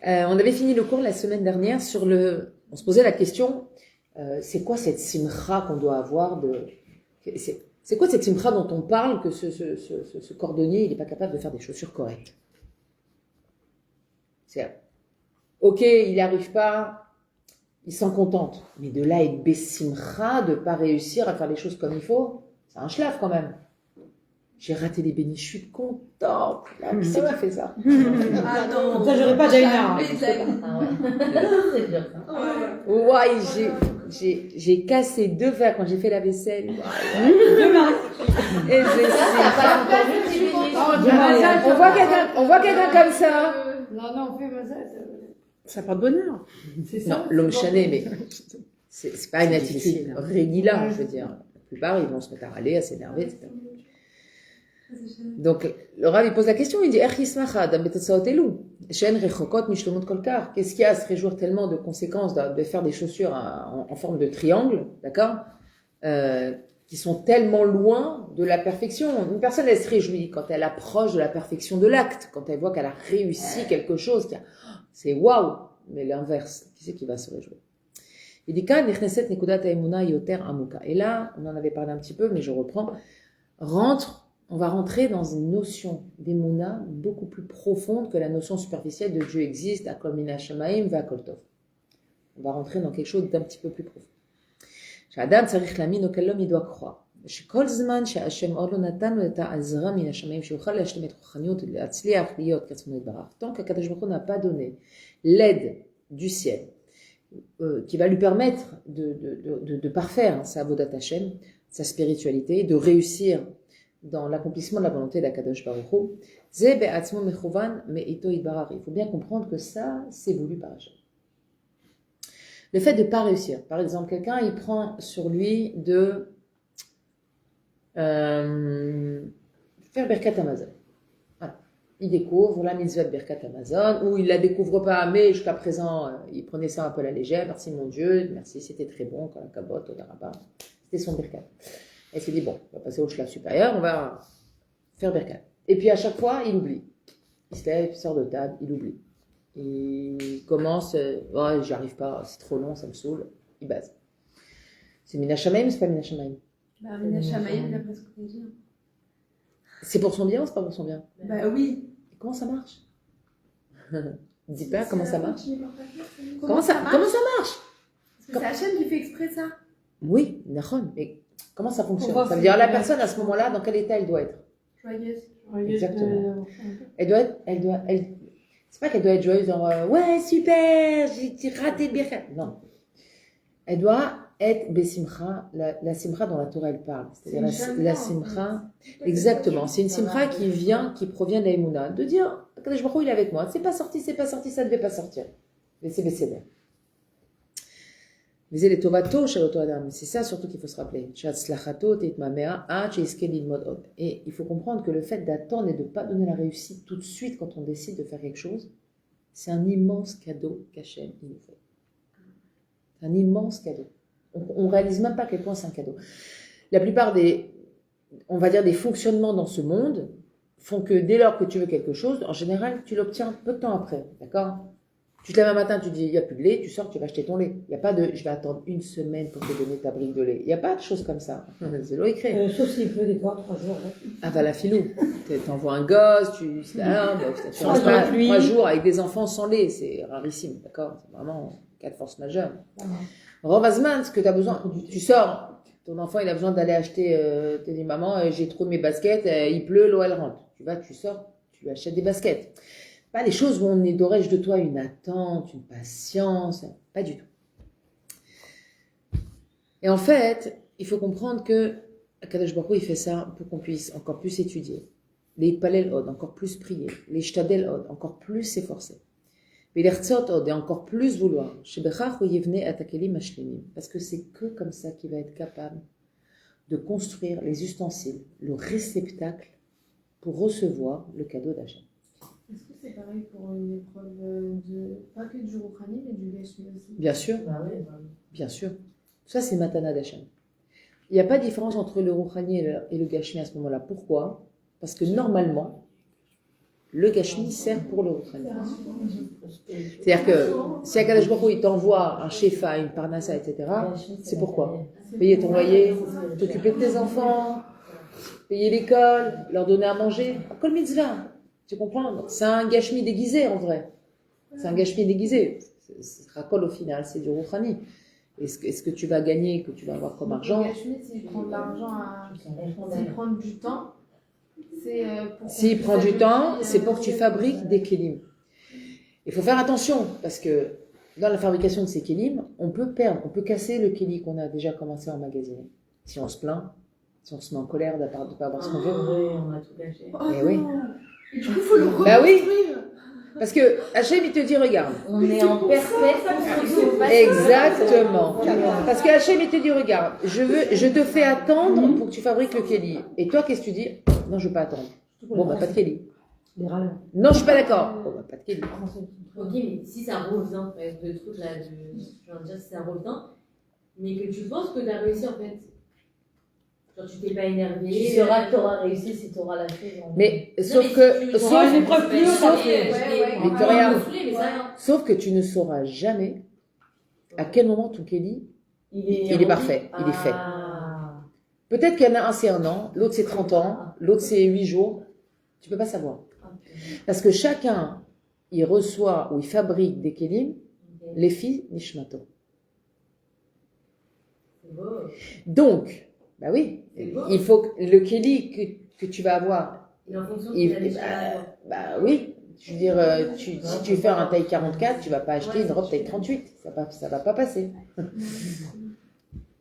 On avait fini le cours la semaine dernière sur le... On se posait la question, c'est quoi cette simcha qu'on doit avoir de... C'est quoi cette simcha dont on parle que ce cordonnier, il n'est pas capable de faire des chaussures correctes? C'est... Ok, il n'y arrive pas, il s'en contente. Mais de là, être bessimcha, de ne pas réussir à faire les choses comme il faut, c'est un schlaf quand même. J'ai raté les bénis, je suis contente. Là, qui c'est qui fait ça? Ah non, ça j'aurais pas Jaina. Ouais, j'ai cassé 2 verres quand j'ai fait la vaisselle. Et on voit quelqu'un comme ça. Non, on fait massage. Ça porte bonheur. C'est ça. Non, l'homme chané, mais c'est pas une attitude régula, je veux dire. La plupart, ils vont se mettre à râler, à s'énerver, etc. Donc, le Rav, il pose la question, il dit qu'est-ce qu'il y a à se réjouir tellement de conséquences de faire des chaussures en forme de triangle, d'accord, qui sont tellement loin de la perfection. Une personne, elle se réjouit quand elle approche de la perfection de l'acte, quand elle voit qu'elle a réussi quelque chose, c'est waouh. Mais l'inverse, qui c'est qui va se réjouir? Il dit et là, on en avait parlé un petit peu, mais je reprends, on va rentrer dans une notion d'émouna beaucoup plus profonde que la notion superficielle de Dieu existe, akol mina shamaim v'akol tov. On va rentrer dans quelque chose d'un petit peu plus profond. Adam tzarich lamin, auquel l'homme il doit croire. Shekol zman she'Hashem or lo natan lo et ha'azra mina shamaim she'uchal lashlim et ruchaniut le'atzliach liot katzmonu yitbarach. Tant qu'Akadosh Baruch Hu n'a pas donné l'aide du ciel qui va lui permettre de parfaire sa avodat Hashem, sa spiritualité, de réussir dans l'accomplissement de la volonté d'Akadosh Baruch Hu, Ze be'atzmo mechuvan me'ito yitbarach. Il faut bien comprendre que ça, c'est voulu par Hashem. Le fait de ne pas réussir. Par exemple, quelqu'un, il prend sur lui de faire Birkat Hamazon. Voilà. Il découvre la mitzvah de Birkat Hamazon, ou il ne la découvre pas, mais jusqu'à présent, il prenait ça un peu à la légère. Merci mon Dieu, merci, c'était très bon, quand la kabot, odaraba. C'était son Birkat. Elle s'est dit, bon, on va passer au shlaf supérieur, on va faire Birkat. Et puis à chaque fois, il oublie. Il se lève, il sort de table, il oublie. Il commence, oh, j'y arrive pas, c'est trop long, ça me saoule. Il base. C'est Mina Shamaim, c'est pas Mina Shamaim? Bah, Mina Shamaim, d'après ce qu'on dit. C'est pour son bien ou c'est pas pour son bien? Bah oui. Et comment ça marche? Dis pas comment ça marche. Comment ça marche? Parce que c'est Hachem qui fait exprès ça. Oui, Nahon, mais comment ça fonctionne? Ça veut dire la personne à ce moment-là, dans quel état elle doit être? Joyeuse. Exactement. C'est pas qu'elle doit être joyeuse, genre ouais, super, j'ai raté le birkat. Non. Elle doit être besimcha, la simcha dont la Torah elle parle. C'est-à-dire la simcha. Exactement. C'est une simcha qui provient de l'Aïmouna. De dire, Kadosh Baruch Hu, il est avec moi. C'est pas sorti, ça ne devait pas sortir. Mais c'est Besséder. C'est ça surtout qu'il faut se rappeler. Et il faut comprendre que le fait d'attendre et de ne pas donner la réussite tout de suite quand on décide de faire quelque chose, c'est un immense cadeau qu'Hachem nous fait. Un immense cadeau. On ne réalise même pas à quel point c'est un cadeau. La plupart des fonctionnements dans ce monde font que dès lors que tu veux quelque chose, en général, tu l'obtiens peu de temps après. D'accord ? Tu te lèves un matin, tu dis, il n'y a plus de lait, tu sors, tu vas acheter ton lait. Il n'y a pas de, je vais attendre 1 semaine pour te donner ta brique de lait. Il n'y a pas de choses comme ça. C'est l'eau écrit. Sauf s'il pleut des fois, 3 jours. Ouais. Ah bah la filou. T'envoies un gosse, tu restes pas 3 jours avec des enfants sans lait. C'est rarissime, d'accord? C'est vraiment cas de force majeure. Rovazman, ce que tu as besoin, tu sors. Ton enfant, il a besoin d'aller acheter, tu dis, maman, j'ai trop mes baskets, il pleut, l'eau, elle rentre. Tu sors, tu achètes des baskets. Pas les choses où on est d'orège de toi une attente, une patience, pas du tout. Et en fait, il faut comprendre que Akadosh Baruch Hu, il fait ça pour qu'on puisse encore plus étudier. Les Palel Od, encore plus prier. Les Shtadel Od, encore plus s'efforcer. Les Lertzot Od, et encore plus vouloir. Parce que c'est que comme ça qu'il va être capable de construire les ustensiles, le réceptacle pour recevoir le cadeau d'Hachem. Est-ce que c'est pareil pour une épreuve pas que du Rouhani, mais du Gashmi aussi? Bien sûr. Bien sûr. Ça, c'est Matana d'Hachem. Il n'y a pas de différence entre le Rouhani et le Gashmi à ce moment-là. Pourquoi? Parce que normalement, Le Gashmi sert pour le Rouhani. C'est-à-dire que si Akadosh Baruch Hu, il t'envoie un shefa, une parnassa, etc., c'est pourquoi? Payer ton loyer, t'occuper de tes enfants, payer l'école, leur donner à manger. Kol mitzvah. Tu comprends? C'est un Gashmi déguisé en vrai. C'est un Gashmi déguisé. Ce sera Kol au final, c'est du Rouhani. Est-ce que tu vas gagner, que tu vas avoir comme argent? Le Gashmi, s'il prend de l'argent, s'il prend du temps, c'est pour. S'il prend du temps, c'est pour que tu fabriques des kélim. Il faut faire attention, parce que dans la fabrication de ces kélim, on peut perdre, on peut casser le kéli qu'on a déjà commencé à emmagasiner. Si on se plaint, si on se met en colère de ne pas avoir ce qu'on veut. Oui, on a tout gâché. Eh oui. Et du coup, il faut le Bah oui. reconstruire. Parce que Hachem, il te dit, regarde. On est en perfecte construction. Exactement. Parce que Hachem, il te dit, regarde, je te fais attendre pour que tu fabriques le kéli. Et toi, qu'est-ce que tu dis? Non, je veux pas attendre. Bon, bah, pas de kéli. Les râleurs. Non, je suis pas d'accord. Bon, bah, pas de kéli. Ok, mais si ça revient, de trucs là, je viens de dire si ça revient, mais que tu penses que tu as réussi en fait. Genre tu t'es pas énervé. Tu sauras que tu auras réussi si tu auras lâché. Mais sauf que, sauf que tu ne sauras jamais à quel moment ton kéli, il est parfait, il est fait. Peut-être qu'il y en a un c'est 1 an, l'autre c'est 30 ans, l'autre c'est 8 jours. Tu peux pas savoir. Parce que chacun, il reçoit ou il fabrique des kélim, les filles nishmato. Donc, bah oui, il faut que le kéli que tu vas avoir. Et en fonction de bah oui, je veux dire, si tu fais un taille 44, tu vas pas acheter une robe taille 38. Ça va pas passer.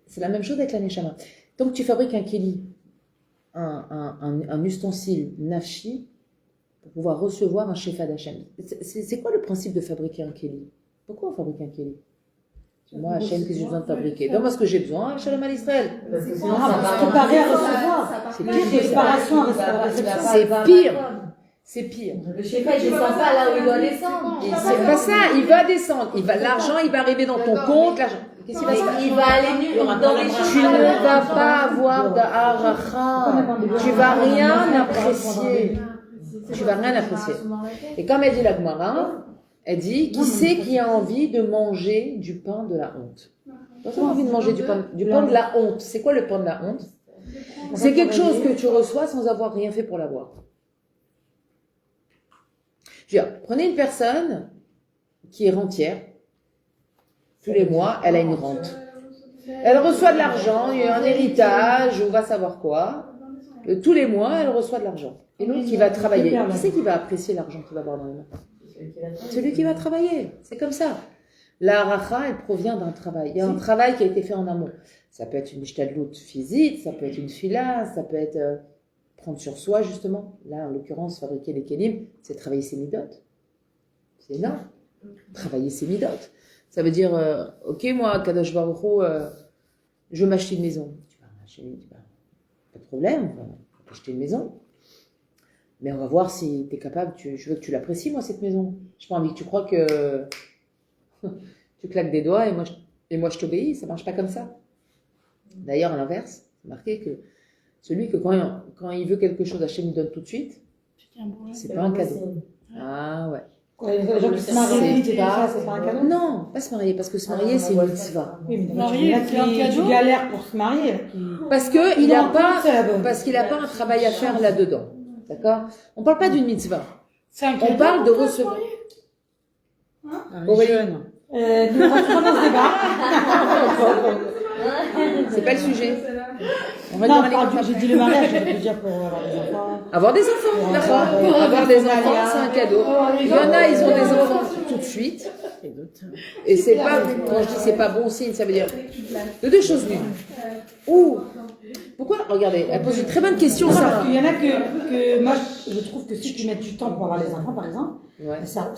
C'est la même chose avec la neshama. Donc tu fabriques un kéli, un ustensile nafshi, pour pouvoir recevoir un shefa d'Hachem. C'est quoi le principe de fabriquer un kéli? Pourquoi on fabrique un kéli? Moi, Hachem, qu'est-ce que j'ai besoin de fabriquer? Donne-moi ce que j'ai besoin, Shalom à l'Israël. C'est préparer à recevoir. C'est pire. Préparation à recevoir. C'est pire. C'est pire. Le chef, il descend pas là où il doit descendre. C'est pas ça, il va descendre. L'argent, il va arriver dans ton compte. Qu'est-ce qui va se passer? Il va aller nulle dans les Tu ne vas pas avoir de haracha. Tu vas rien apprécier. Tu vas rien apprécier. Et comme elle dit la Gemara, elle dit, qui c'est qui a envie de manger du pain de la honte? Toi, tu as envie de manger du pain de la honte. C'est quoi le pain de la honte? C'est quelque chose que tu reçois sans avoir rien fait pour l'avoir. Je veux dire, prenez une personne qui est rentière. Tous les mois, elle a une rente. Elle reçoit de l'argent, il y a un héritage, ou va savoir quoi. Tous les mois, elle reçoit de l'argent. Et donc, qui va travailler. Qui c'est qui va apprécier l'argent qu'il va avoir dans les mains? Celui qui va travailler. C'est comme ça. La haracha, elle provient d'un travail. Il y a un travail qui a été fait en amont. Ça peut être une ishtadlout physique, ça peut être une fila, ça peut être prendre sur soi, justement. Là, en l'occurrence, fabriquer les kélim, c'est travailler ses midotes. C'est énorme. Travailler ses midotes. Ça veut dire, ok, moi, Kadosh Baruch Hu, je veux m'acheter une maison. Tu vas m'acheter, pas de problème, on va t'acheter une maison. Mais on va voir si tu es capable, je veux que tu l'apprécies, moi, cette maison. Je n'ai pas envie que tu crois que tu claques des doigts et moi je t'obéis. Ça ne marche pas comme ça. D'ailleurs, à l'inverse, c'est marqué que celui que quand il veut quelque chose, Hachem lui donne tout de suite, c'est pas un cadeau. Ah ouais. Les gens qui se marient, c'est pas un cadeau? Non, pas se marier, parce que se marier, c'est une mitzvah. Oui, mais tu galères pour se marier. Parce qu'il n'a pas un travail à faire là-dedans. D'accord? On ne parle pas d'une mitzvah. On parle de recevoir. Aurélie. Nous rentrons dans ce débat. C'est pas le sujet. J'ai dit le mariage, j'aurais pu dire pour avoir des enfants. Avoir des enfants, d'accord. Avoir des enfants, c'est un cadeau. Il y en a, ils ont des enfants tout de suite. Et c'est pas, quand je dis c'est pas bon signe, ça veut dire de deux choses l'une. Ou, pourquoi, regardez, elle pose une très bonne question, Parce Sarah. qu'il y en a que moi, je trouve que si tu mets du temps pour avoir les enfants, par exemple, ça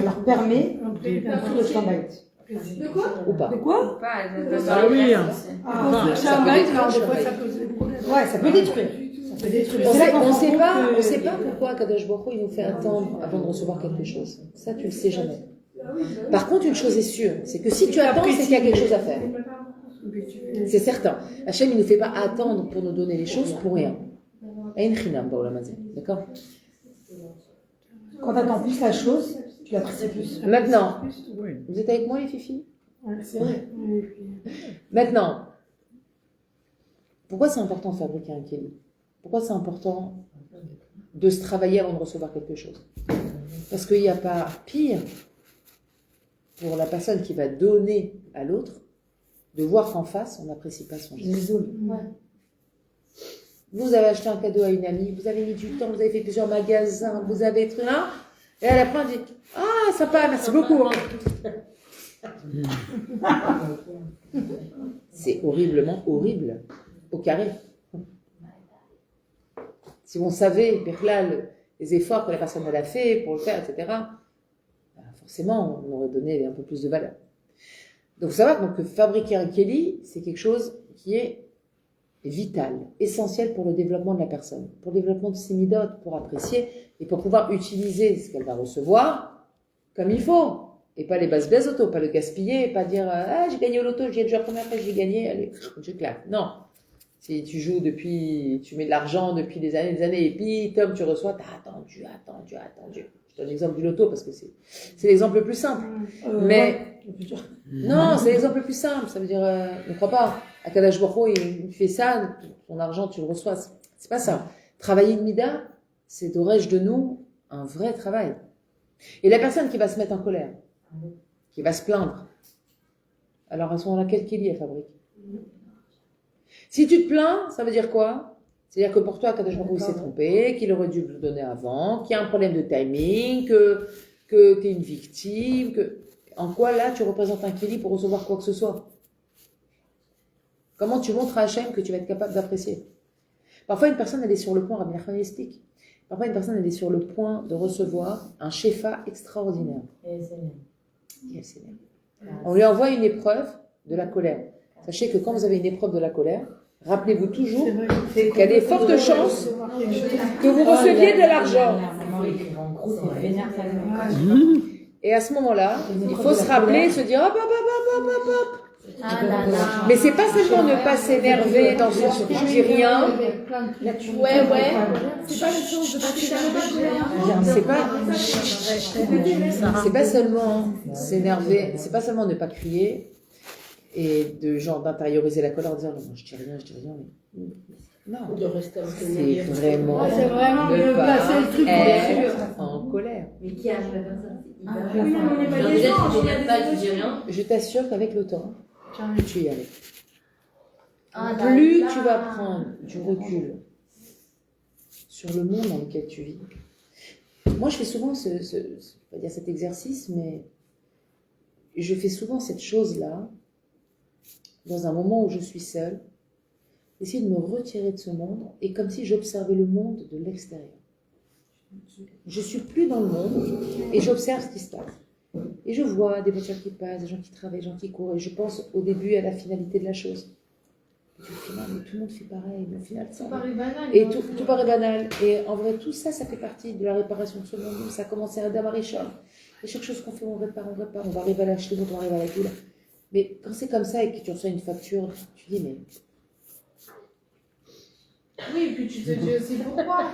leur permet de construire le scandale. De quoi? Ou pas. De quoi? Ah oui. Ça peut détruire. On sait pas pourquoi Kadosh Baruch Hu, il nous fait attendre avant de recevoir quelque chose. Ça, tu le sais jamais. Par contre, une chose est sûre, c'est que si tu attends, c'est qu'il y a quelque chose à faire. C'est certain. Hachem, il ne nous fait pas attendre pour nous donner les choses pour rien. Ein chinam ba'olam hazeh. D'accord? Quand tu attends plus la chose, tu l'apprécies plus. Maintenant, Oui. vous êtes avec moi les filles? C'est vrai. Maintenant, pourquoi c'est important de fabriquer un kéli? Pourquoi c'est important de se travailler avant de recevoir quelque chose? Parce qu'il n'y a pas pire pour la personne qui va donner à l'autre de voir qu'en face, on n'apprécie pas son geste. Vous avez acheté un cadeau à une amie, vous avez mis du temps, vous avez fait plusieurs magasins, vous avez truc là, et à la fin, on dit « Ah, sympa, merci beaucoup. Hein. » C'est horriblement horrible, au carré. Si on savait, les efforts que la personne elle a fait pour le faire, etc., forcément, on aurait donné un peu plus de valeur. Donc, faut savoir donc, que fabriquer un kéli, c'est quelque chose qui est vital, essentiel pour le développement de la personne, pour le développement de ses midotes, pour apprécier et pour pouvoir utiliser ce qu'elle va recevoir comme il faut. Et pas les bases auto, pas le gaspiller, pas dire ah, j'ai gagné au loto, j'ai déjà la première fois, j'ai gagné, allez, je claque. Non. Si tu joues tu mets de l'argent depuis des années, et puis, Tom, tu reçois, t'as attendu. Je donne l'exemple du loto parce que c'est l'exemple le plus simple. Mais, non, c'est l'exemple le plus simple. Ça veut dire, ne crois pas. Akadosh Baruch Hu, il fait ça, ton argent, tu le reçois. C'est pas ça. Travailler une mida, c'est d'orège de nous un vrai travail. Et la personne qui va se mettre en colère, qui va se plaindre, alors à ce moment-là, quel kéli elle fabrique? Si tu te plains, ça veut dire quoi? C'est-à-dire que pour toi, Akadosh Baruch Hu s'est trompé, qu'il aurait dû le donner avant, qu'il y a un problème de timing, que tu es une victime, en quoi là tu représentes un kéli pour recevoir quoi que ce soit? Comment tu montres à Hachem que tu vas être capable d'apprécier? Parfois, une personne, elle est sur le point, Rabbi Nachman explique. Parfois, une personne, elle est sur le point de recevoir un shefa extraordinaire. Et elle s'énerve. On lui envoie une épreuve de la colère. Sachez que quand vous avez une épreuve de la colère, rappelez-vous toujours qu'il y a des fortes chances que vous receviez de l'argent. Et à ce moment-là, il faut se rappeler et se dire hop, hop, hop, hop, hop, hop. Mais c'est pas seulement ne pas s'énerver dans ce sens je dis rien. C'est pas seulement s'énerver, c'est pas seulement ne pas crier et d'intérioriser la colère en disant non, je dis rien, mais non. C'est vraiment ne pas être en colère. Mais qui a la personne? Déjà, tu t'énerves pas, tu dis rien. Je t'assure qu'avec le temps, tu y arrives. Plus tu vas prendre du recul sur le monde dans lequel tu vis. Moi, je fais souvent je vais pas dire cet exercice, mais je fais souvent cette chose-là dans un moment où je suis seule, essayer de me retirer de ce monde et comme si j'observais le monde de l'extérieur. Je suis plus dans le monde et j'observe ce qui se passe. Et je vois des voitures qui passent, des gens qui travaillent, des gens qui courent, et je pense au début à la finalité de la chose. Et au final, tout le monde fait pareil, mais au final, ça. Tout paraît banal. Et tout paraît banal. Et en vrai, tout ça, ça fait partie de la réparation de ce monde. Ça a commencé à Adam Arishon. Et chaque chose qu'on fait, on répare. On va arriver à l'acheter, on va arriver à la gueule. Mais quand c'est comme ça et que tu reçois une facture, tu dis, mais. Oui, et puis tu te dis aussi pourquoi.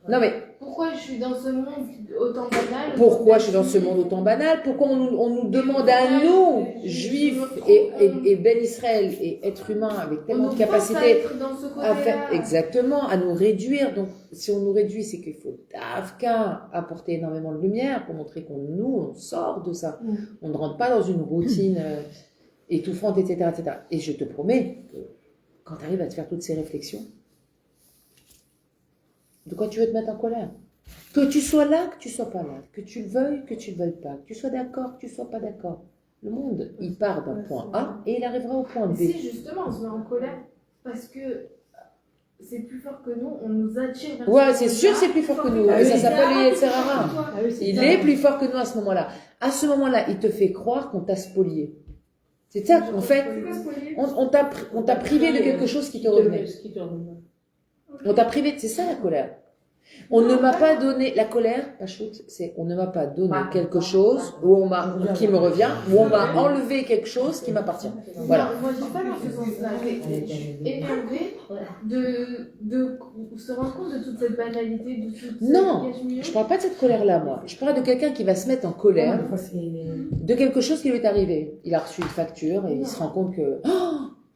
Non, mais. Pourquoi je suis dans ce monde autant banal? Pourquoi je suis dans ce monde autant banal? Pourquoi on nous demande à nous, juifs et Ben Israël et êtres humains avec tellement de capacité à faire exactement, à nous réduire. Donc, si on nous réduit, c'est qu'il faut apporter énormément de lumière pour montrer on sort de ça. On ne rentre pas dans une routine étouffante, etc., etc. Et je te promets que quand tu arrives à te faire toutes ces réflexions, de quoi tu veux te mettre en colère? Que tu sois là, que tu sois pas là, que tu le veuilles, que tu le veuilles pas, que tu sois d'accord, que tu sois pas d'accord. Le monde, il part d'un point A et il arrivera au point B. Si justement on se met en colère parce que c'est plus fort que nous, on nous attire vers ouais, c'est sûr, c'est plus fort que nous. Et ça s'appelle le Yetzer Hara. Il est plus fort que nous à ce moment-là. À ce moment-là, il te fait croire qu'on t'a spolié. C'est ça qu'en fait, on t'a privé de quelque chose qui te revenait. On t'a privé, c'est ça la colère. On ne m'a pas donné la colère, pas shoot, c'est on ne m'a pas donné quelque chose qui me revient, ou on m'a enlevé quelque chose qui m'appartient. Voilà. Non, moi je dis pas dans ce sens-là. Je suis énervée de se rendre compte de toute cette banalité, de toute Non, cette cachemire. je parle pas de cette colère-là, moi. Je parle de quelqu'un qui va se mettre en colère de quelque chose qui lui est arrivé. Il a reçu une facture et il se rend compte que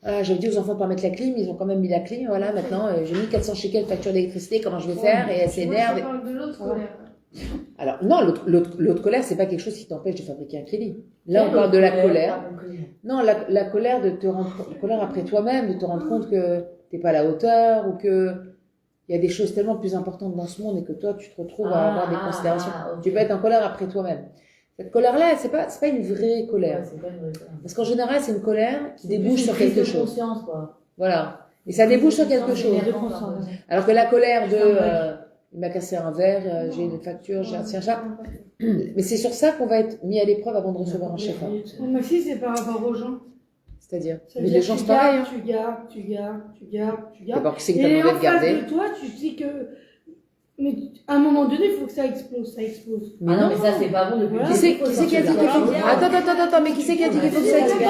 j'avais dit aux enfants de pas mettre la clim, ils ont quand même mis la clim. Voilà, maintenant j'ai mis 400 shekels facture d'électricité, comment je vais faire? Et elle s'énerve. Moi, je parle de l'autre colère. Alors non, l'autre colère, c'est pas quelque chose qui t'empêche de fabriquer un crédit. Là, on parle de la colère. Non, la colère de te rendre colère après toi-même, de te rendre compte que t'es pas à la hauteur ou que il y a des choses tellement plus importantes dans ce monde et que toi, tu te retrouves à avoir des considérations. Tu peux être en colère après toi-même. Cette colère-là, c'est pas une vraie colère. Ouais, c'est pas une vraie colère. Parce qu'en général, c'est une colère qui C'est débouche plus sur une prise quelque de chose. conscience, quoi. Voilà. Et ça débouche sur quelque chose. Conscience. Alors que la colère de il m'a cassé un verre, j'ai une facture, j'ai un chat. Mais c'est sur ça qu'on va être mis à l'épreuve avant de recevoir un chèque. Mais si, c'est par rapport aux gens. C'est-à-dire, Ça veut mais dire les gens tu c'est pareil. Hein. gardes. D'abord, qui c'est qui t'a Et demandé en de face garder? de toi, tu sais que. Mais à un moment donné, il faut que ça explose. Mais Ah non, mais ça, c'est pas bon depuis Voilà. Qui c'est qui a dit qu'il faut... Attends, mais qui c'est qui a dit qu'il faut que ça explose?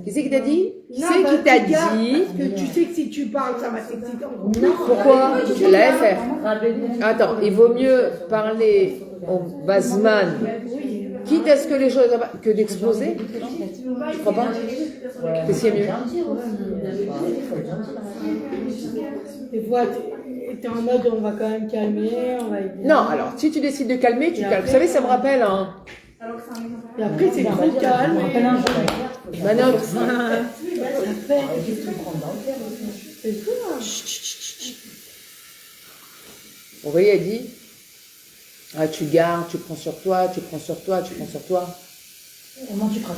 Qui c'est qui t'a dit? Qui Non, c'est bah, qui t'a tu gardes, dit? Parce que tu sais que si tu parles, ça va t'exciter encore plus. Pourquoi? Je l'avais fait. Rappelez-vous. Attends, il vaut mieux parler au Bazman, Oui. quitte à ce que les choses que d'exploser. Je crois pas. Qu'est-ce qu'il y a mieux? Des fois, t'es en mode, on va quand même calmer, on va aider. Non, alors, si tu décides de calmer, tu calmes. Vous savez, ça me rappelle un... Et après, c'est trop calme. Manon, Aurélie a dit, tu gardes, tu prends sur toi, tu prends sur toi, tu prends sur toi, Comment tu craques?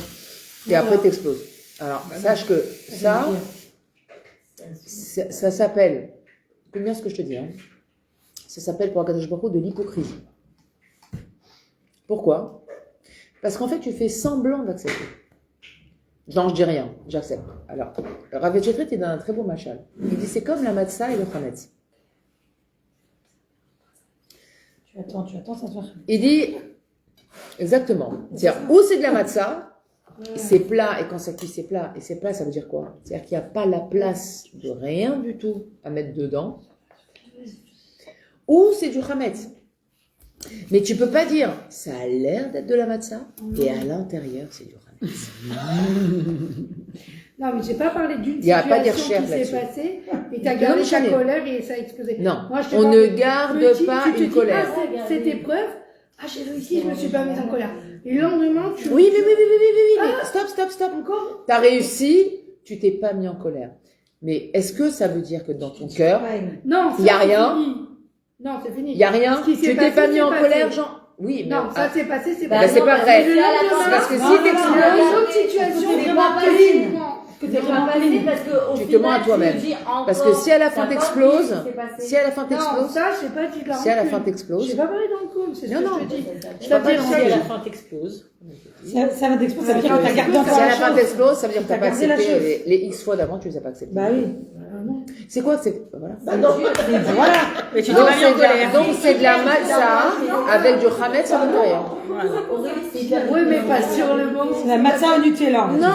et après t'exploses. Alors, sache que ça s'appelle, écoute bien ce que je te dis, hein. Ça s'appelle pour Akadosh Baruch Hu de l'hypocrisie. Pourquoi? Parce qu'en fait, tu fais semblant d'accepter. Non, je dis rien, j'accepte. Alors, Rav Jetrit est dans un très beau machal. Il dit, c'est comme la matzah et le chametz. Tu attends, ça te fait. Il dit, exactement. C'est-à-dire, ou c'est de la matzah, c'est plat, et quand ça cuit, c'est plat. Et c'est plat, ça veut dire quoi? C'est-à-dire qu'il n'y a pas la place de rien du tout à mettre dedans. Ou c'est du chametz. Mais tu peux pas dire, ça a l'air d'être de la matzah, et à l'intérieur, c'est du chametz. Non, mais j'ai pas parlé d'une Il y a pas de situation recherche qui s'est là-dessus. passée et t'as gardé ta Chanel. colère et ça a explosé. Non, Moi, je te on parle ne de garde pas tu te une dis, colère. cette épreuve, j'ai réussi, je me suis pas mise en colère. Et le lendemain, tu... Oui, mais stop. Encore? T'as réussi, tu t'es pas mis en colère. Mais est-ce que ça veut dire que dans ton cœur, Non, il y a c'est rien? fini. Non, c'est fini. Il y a rien? Ce qui s'est Tu t'es passé, pas mis c'est en passé. colère, genre? Oui, mais Non, ça s'est passé, c'est Bah, bah, c'est pas vrai. Le lendemain, C'est parce que non, si non, t'exploses- non, une autre situation, C'est vraiment pas quasiment. Que t'es pas passé parce que au Tu te final, mens à toi-même. tu te dis encore, Parce que si à la fin t'as pas t'exploses, oublié ce qui s'est passé. si à la fin Non, t'exploses, ça, je sais pas dit de la si à la fin rancune. t'exploses, J'ai pas parlé dans le coup, c'est ce Non, que non. je te dis. je parle pas de Ça, rancune. la fin t'explose. Ça va t'exploser, ça veut dire que t'as gardé Si à la encore fin t'exploses, ça veut dire que t'as T'as pas gardé la accepté chose. les X fois d'avant, tu les as pas acceptés. Bah oui. C'est quoi? C'est, voilà. Voilà. Mais tu t'es Donc pas mis en colère. c'est de la matzah avec du chametz à l'intérieur. Aurélie, c'est hyper Oui, mais pas sur le moment. C'est la matzah au Nutella. Non!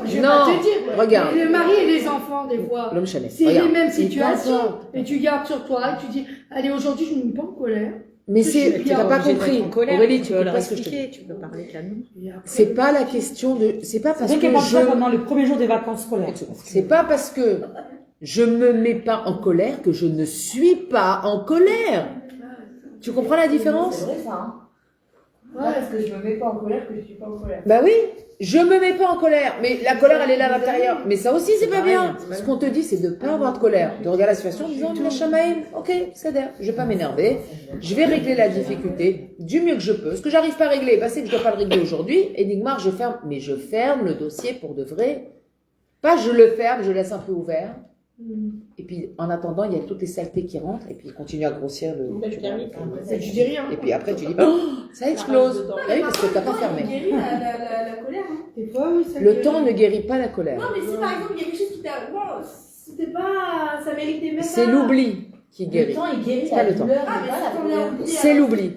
Je vais Non. pas te dire. Regarde. Le mari et les enfants, des fois. L'homme chalet. C'est les Regarde. mêmes Il situations. passe. Et tu gardes sur toi et tu dis, allez, aujourd'hui, je ne me mets pas en colère. Mais Je suis c'est, tu bien n'as pas Obligé compris. d'être en colère. Aurélie, tu peux peux leur pas ce que je te dis. expliquer, tu peux parler calmement. Et après, C'est pas la question de, c'est pas C'est parce vrai que qu'elle parle ça je, pendant les premiers jours des vacances scolaires. c'est pas parce que je me mets pas en colère que je ne suis pas en colère. Tu comprends la différence? C'est vrai ça, hein. Pas parce que je me mets pas en colère que je suis pas en colère. Bah oui, je me mets pas en colère, mais la colère elle est là à l'intérieur. Mais ça aussi c'est pas bien. Ce qu'on te dit c'est de pas avoir de colère, de regarder la situation en disant la chamaïm, ok, c'est d'air, je vais pas m'énerver, je vais régler la difficulté du mieux que je peux. Ce que j'arrive pas à régler, bah c'est que je dois pas le régler aujourd'hui. Et Nigmar, je ferme le dossier pour de vrai. Pas je le ferme, je laisse un peu ouvert. Et puis en attendant, il y a toutes les saletés qui rentrent et puis il continue à grossir le. tu dis rien. Et puis après tu dis oh, ça explose. Ah oui, parce que t'as pas fermé. guérit la colère. Hein. Des fois, oui, ça Le guérit. temps ne guérit pas la colère. Non, mais si par exemple il y a quelque chose qui t'a. Bon, c'était pas. Ça mérite des messages. C'est l'oubli qui Le guérit. temps, il guérit C'est pas la le temps. douleur, Ah, mais mais pas si la on douleur. l'a oublié. C'est l'oubli.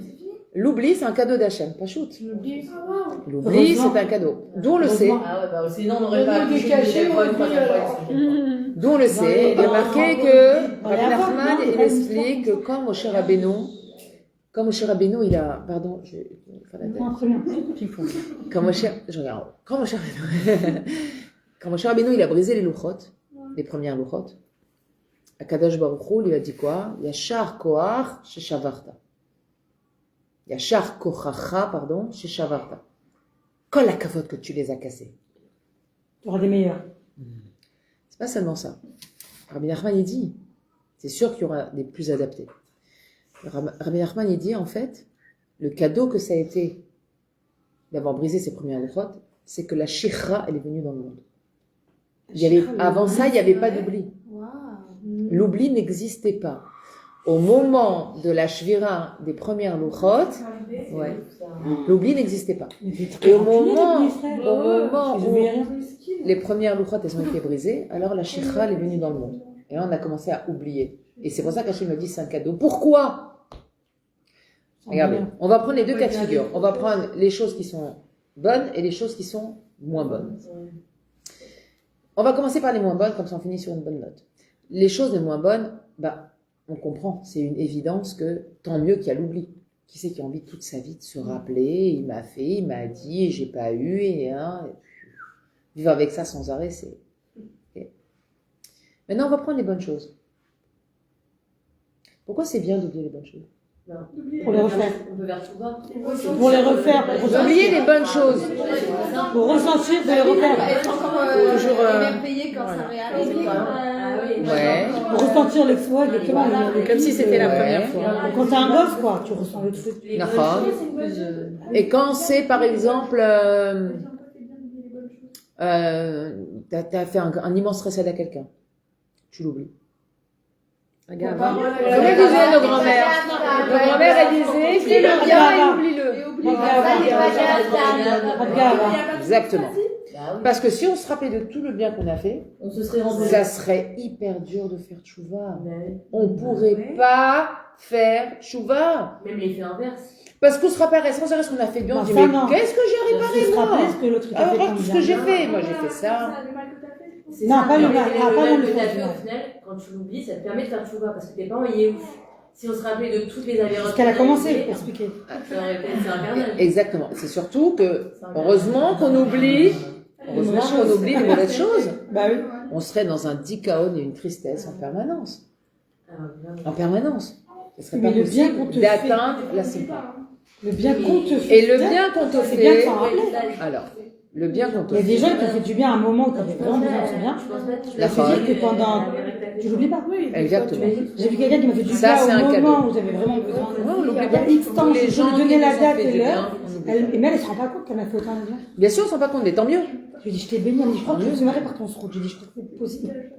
L'oubli, c'est un cadeau d'Hachem, pas shoot. L'oubli. Ah, waouh. L'oubli, Heureusement. c'est un cadeau. D'où on le sait. Ah ouais, bah sinon on n'aurait Le pas mot pu décaché, une fois, une on fois, dit une fois, alors. une fois. D'où on le sait. Il est marqué que dans les Rabbi Havres, Nachman, non, il pas une explique que histoire quand Moshe Rabbeinu, il a, pardon, je vais faire la tête. Non, très bien. Ping-pong. Quand Moshe, je regarde. Quand Moshe Rabbeinu, quand Moshe Rabbeinu, il a brisé les louchot, les premières louchot, Akadosh Baruch Hu, il a dit quoi? Yashar koach sheshavarta. Yashar kochacha, pardon, sheshavarta. Kol la kavod que tu les as cassés. Tu auras des meilleurs. C'est pas seulement ça. Rabbi Nachman, il dit, c'est sûr qu'il y aura des plus adaptés. Rabbi Nachman, il dit, en fait, le cadeau que ça a été d'avoir brisé ses premières louchot, c'est que la shikha, elle est venue dans le monde. Avant ça, il n'y avait pas d'oubli. L'oubli n'existait pas. Au moment de la shvira des premières louchot, ouais, l'oubli n'existait pas. Et au moment où les premières louchot, elles ont été brisées, alors la shikha, elle est venue dans le monde. Et là, on a commencé à oublier. Et c'est pour ça qu'Hachem me dit c'est un cadeau. Pourquoi? Regardez, on va prendre les deux cas de figure. On va prendre les choses qui sont bonnes et les choses qui sont moins bonnes. On va commencer par les moins bonnes, comme ça on finit sur une bonne note. Les choses les moins bonnes, bah, on comprend, c'est une évidence que tant mieux qu'il y a l'oubli. Qui c'est qui a envie toute sa vie de se rappeler, il m'a fait, il m'a dit, et j'ai pas eu, et vivre avec ça sans arrêt, c'est... Okay. Maintenant, on va prendre les bonnes choses. Pourquoi c'est bien d'oublier les bonnes choses? Pour les refaire. On peut faire tout ça. Pour les refaire. Pour Oublier ressentir. les bonnes choses. Pour ressentir, de les refaire. Être encore Toujours, émerveillé quand ça réarrive. Ah oui. Ouais. Pour ressentir les fois, exactement. Comme si c'était la Ouais. première fois. Quand t'es un gosse, quoi, tu ressens le truc. Les D'accord. bonnes choses, c'est une bonne chose. Et quand c'est, par exemple, t'as fait un immense recette à quelqu'un, tu l'oublies. Regarde. Comment disaient nos grands-mères? Nos grands-mères, elles disaient, fais-le bien et oublie-le. Exactement. Parce que si on se rappelait de tout le bien qu'on a fait, On se serait rendu. ça serait hyper dur de faire tchouva. On pourrait pas faire tchouva. Même l'effet inverse. Parce qu'on se rappellerait sans arrêt ce qu'on a fait de bien. On Bah, dit, ça, mais non. qu'est-ce que j'ai réparé, Tu te moi? rappelles ce que l'autre t'a fait Alors, comme tout ce bien. que j'ai fait, moi j'ai fait ça. C'est Non, ça, pas le mais mal, le pas mal dans le que t'as sens, fait, ouais. au final, quand tu l'oublies, ça te permet de faire tchouva parce que t'es pas envoyé ouf. Si on se rappelait de toutes les avérotes. Parce qu'elle a commencé, pour expliquer. Ça aurait été c'est infernal. Exactement. C'est surtout que, heureusement qu'on oublie les mauvaises choses. Bah oui. On serait dans un dikaon et une tristesse en permanence. En permanence. Ce serait Mais pas le bien qu'on possible te d'atteindre la simpa. Le bien qu'on te fait. Et le bien qu'on te c'est bien de fait, s'en rappeler. alors, le bien qu'on te Il y a fait, des gens qui t'ont fait du bien à un moment où t'avais vraiment besoin de ce bien. La Je veux fin. dire que pendant. Tu l'oublies pas. Exactement. J'ai vu quelqu'un qui m'a fait du Ça, bien c'est un au cadeau. moment où j'avais vraiment besoin. Ouais, on l'oublie Il y pas. a X temps, Les je gens lui qui donnais nous la ont date fait et du l'heure. bien, on oublie pas. Mais elle se rend pas compte qu'elle m'a fait autant de bien. Bien sûr, on ne se rend pas compte, mais tant mieux. Je lui ai dit, je t'ai béni. Elle me dit, je crois que je me suis mariée par ton sroute. Je lui ai dit, je te fais possible.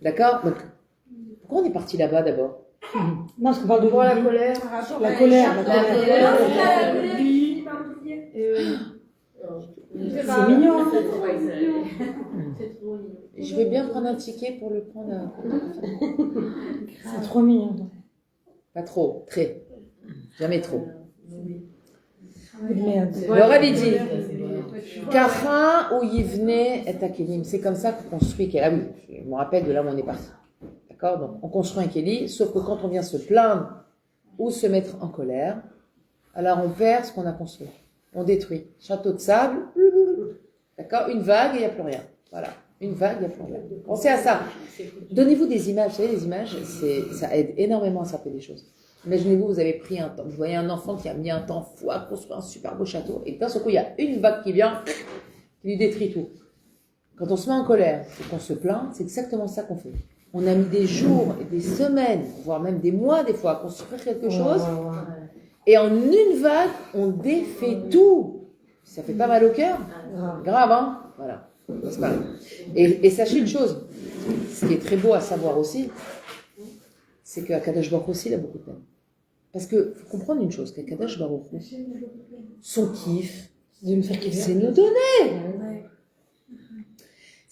D'accord? Donc, pourquoi on est parti là-bas d'abord? Non, parce qu'on parle de La l'oubli. colère. La colère. C'est mignon. Hein. C'est trop mignon. Je vais bien prendre un ticket pour le prendre. C'est trop mignon. Pas trop, très. Jamais trop. Merde. Le Rabbi dit, Kacha ou Yivne et Akelim. C'est comme ça qu'on construit. Ah oui, je me rappelle de là où on est parti. D'accord? Donc, on construit un Kéli, sauf que quand on vient se plaindre ou se mettre en colère, alors on perd ce qu'on a construit. On détruit. Château de sable, d'accord? Une vague et il n'y a plus rien. Voilà. Une vague, il n'y a plus rien. Pensez à ça. Donnez-vous des images. Vous savez, les images, ça aide énormément à se rappeler des choses. Imaginez-vous, vous avez pris un temps. Vous voyez un enfant qui a mis un temps fou à construire un super beau château. Et d'un seul coup, il y a une vague qui vient, qui lui détruit tout. Quand on se met en colère et qu'on se plaint, c'est exactement ça qu'on fait. On a mis des jours et des semaines, voire même des mois des fois, à construire quelque chose. Et en une vague, on défait tout. Ça fait pas mal au cœur? Grave, hein? Voilà. C'est pareil. Et sachez une chose, ce qui est très beau à savoir aussi, c'est qu'Akadosh Baruch Hu aussi, il a beaucoup de peine. Parce que, faut comprendre une chose, qu'Akadosh Baruch Hu, son kiff, De me faire kiffer. c'est nous donner.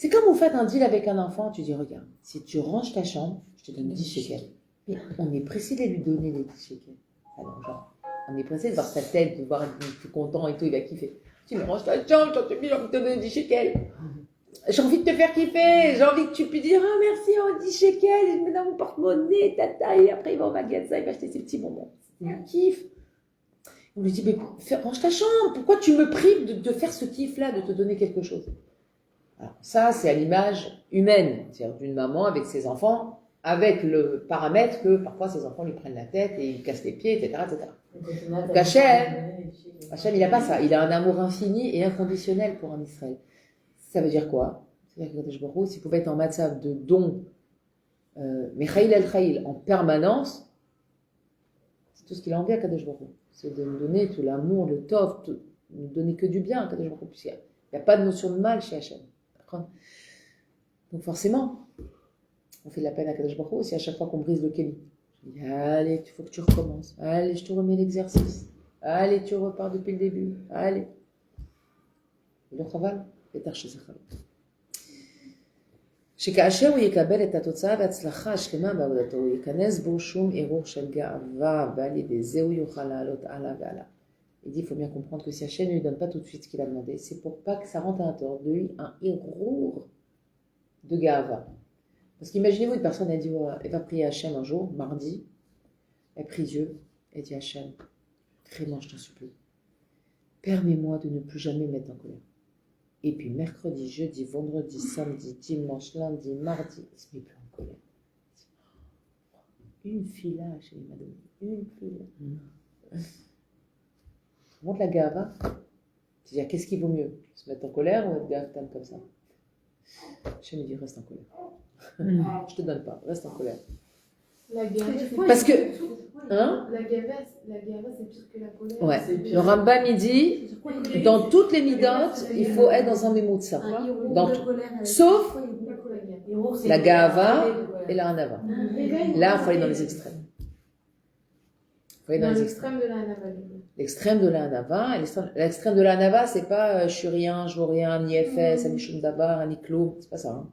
C'est comme vous faites un deal avec un enfant, tu dis, regarde, si tu ranges ta chambre, je te donne 10 shekels. Mais on est pressé de lui donner les 10 shekels. Alors, genre, on est pressé de voir sa tête, de voir qu'il est content et tout, il va kiffer. Tu me ranges ta chambre, j'en te mis, j'ai envie de te donner 10 shekels. J'ai envie de te faire kiffer, j'ai envie que tu puisses dire, ah merci, oh 10 shekels, je mets dans mon porte-monnaie, tata, et après il va au magasin, il va acheter ses petits bonbons. C'est du kiff. On lui dit, mais range ta chambre, pourquoi tu me prives de faire ce kiff-là, de te donner quelque chose? Alors ça, c'est à l'image humaine, c'est-à-dire d'une maman avec ses enfants, avec le paramètre que parfois ses enfants lui prennent la tête et ils cassent les pieds, etc. etc. Donc Hachem, il n'a pas ça, il a un amour infini et inconditionnel pour un Israël. Ça veut dire quoi? C'est-à-dire que Kadosh Baruch Hu, s'il pouvait être en matzav de don, Mechaïl el-Chaïl, en permanence, c'est tout ce qu'il a envie à Kadosh Baruch Hu. C'est de nous donner tout l'amour, le tov, de nous donner que du bien à Kadosh Baruch Hu, puisqu'il n'y a pas de notion de mal chez Hachem. D'accord? Donc forcément, on fait de la peine à Kadosh Baruch Hu, si à chaque fois qu'on brise le kéli. Je dis, allez, il faut que tu recommences. Allez, je te remets l'exercice. Allez, tu repars depuis le début. Allez. Le travail. שכאשר הוא יקבל את התוצאה וההצלחה השלמה בעבודתו, הוא ייכנס בו שום ערעור של גאווה, ועל ידי זה הוא יוכל לעלות הלאה והלאה. Il dit, il faut bien comprendre que si Hachem ne lui donne pas tout de suite ce qu'il a demandé, c'est pour pas que ça rentre à l'intérieur de lui un héros de Gava. Parce qu'imaginez-vous une personne, elle dit, elle va prier Hachem un jour, mardi, elle prie Dieu, elle dit Hachem, vraiment je t'en supplie, permets-moi de ne plus jamais me mettre en colère. Et puis mercredi, jeudi, vendredi, samedi, dimanche, lundi, mardi, il se met plus en colère. Une fille là, Hachem m'a donné, une fille là. Montre la gava, c'est-à-dire qu'est-ce qui vaut mieux, se mettre en colère ou être gaftan comme ça? Je me dis reste en colère. Je te donne pas, reste en colère. La gava, parce que hein? La gava, c'est pire que la colère. Ouais. Le Rambam il dit dans toutes les midotes, il faut être dans un mémoutsa. Dans tout. Sauf la gava et la hanava. Là, il faut aller dans les extrêmes. Il faut aller dans les extrêmes. De la hanava. L'extrême de la hanava, l'extrême de la hanava, c'est pas je suis rien, je vaux rien, ni FS, ni shum dabar, ni clou, c'est pas ça. Hein.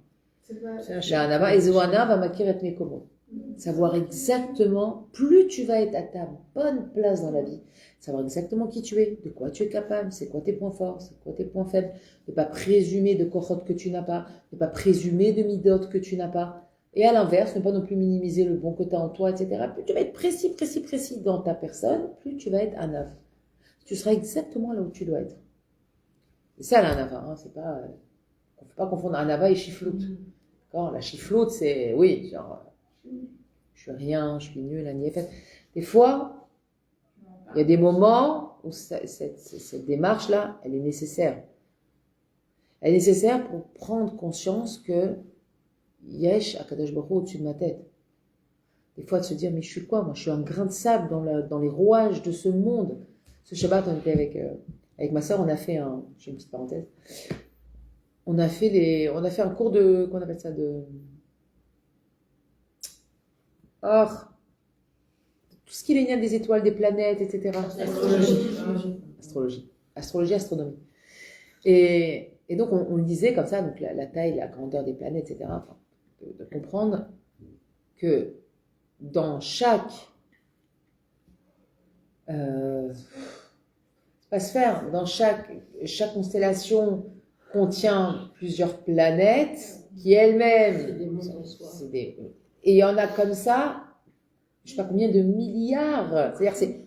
C'est la hanava, et zohana va makir et mekomo. Savoir exactement, plus tu vas être à ta bonne place dans la vie, savoir exactement qui tu es, de quoi tu es capable, c'est quoi tes points forts, c'est quoi tes points faibles, ne pas présumer de kochot que tu n'as pas, ne pas présumer de midot que tu n'as pas. Et à l'inverse, ne pas non plus minimiser le bon que tu as en toi, etc. Plus tu vas être précis dans ta personne, plus tu vas être anav. Tu seras exactement là où tu dois être. C'est ça l'anava, hein, c'est pas... on ne peut pas confondre anava et chifloute. D'accord, la chifloute, c'est... Oui, genre... je suis rien, je suis nul, des fois, il y a des moments où cette démarche-là, elle est nécessaire. Elle est nécessaire pour prendre conscience que Yesh Akadosh Baruch Hu au-dessus de ma tête. Des fois de se dire mais je suis quoi? Moi je suis un grain de sable dans les rouages de ce monde. Ce Shabbat on était avec ma sœur, on a fait j'ai une petite parenthèse. On a fait un cours de qu'on appelle ça de tout ce qui est lien des étoiles, des planètes, etc. Astronomie. Et donc on le disait comme ça, donc la taille, la grandeur des planètes, etc. Enfin, de comprendre que dans chaque dans chaque constellation contient plusieurs planètes qui elles-mêmes et il y en a comme ça, je sais pas combien de milliards. C'est-à-dire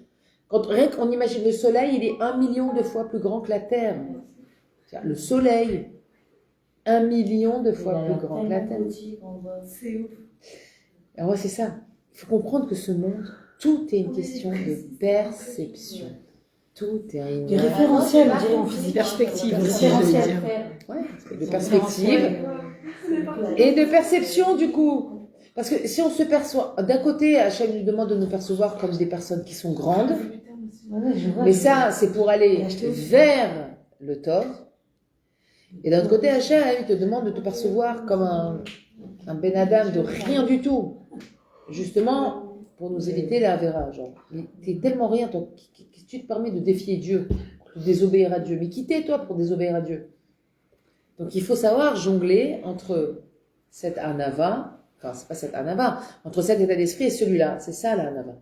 rien qu'on imagine le Soleil, il est 1 million de fois plus grand que la Terre. Le Soleil, 1 million de fois plus grand que la Terre. C'est ouf. Alors c'est ça. Il faut comprendre que ce monde, tout est une question de perception. Tout est une... Du référentiel, on dirait en physique. Perspective aussi, Ouais, de perspective et de perception du coup. Parce que si on se perçoit, d'un côté, Hachem nous demande de nous percevoir comme des personnes qui sont grandes, mais ça, c'est pour aller vers le Tov. Et d'un autre côté, Hachem, il te demande de te percevoir comme un Ben Adam de rien du tout. Justement, pour nous éviter la Avera. Genre, t'es tellement rien, toi, tu te permets de défier Dieu, de désobéir à Dieu. Mais qui t'es, toi, pour désobéir à Dieu? Donc il faut savoir jongler entre cette anava, enfin c'est pas cette anava, entre cet état d'esprit et celui-là. C'est ça la anava.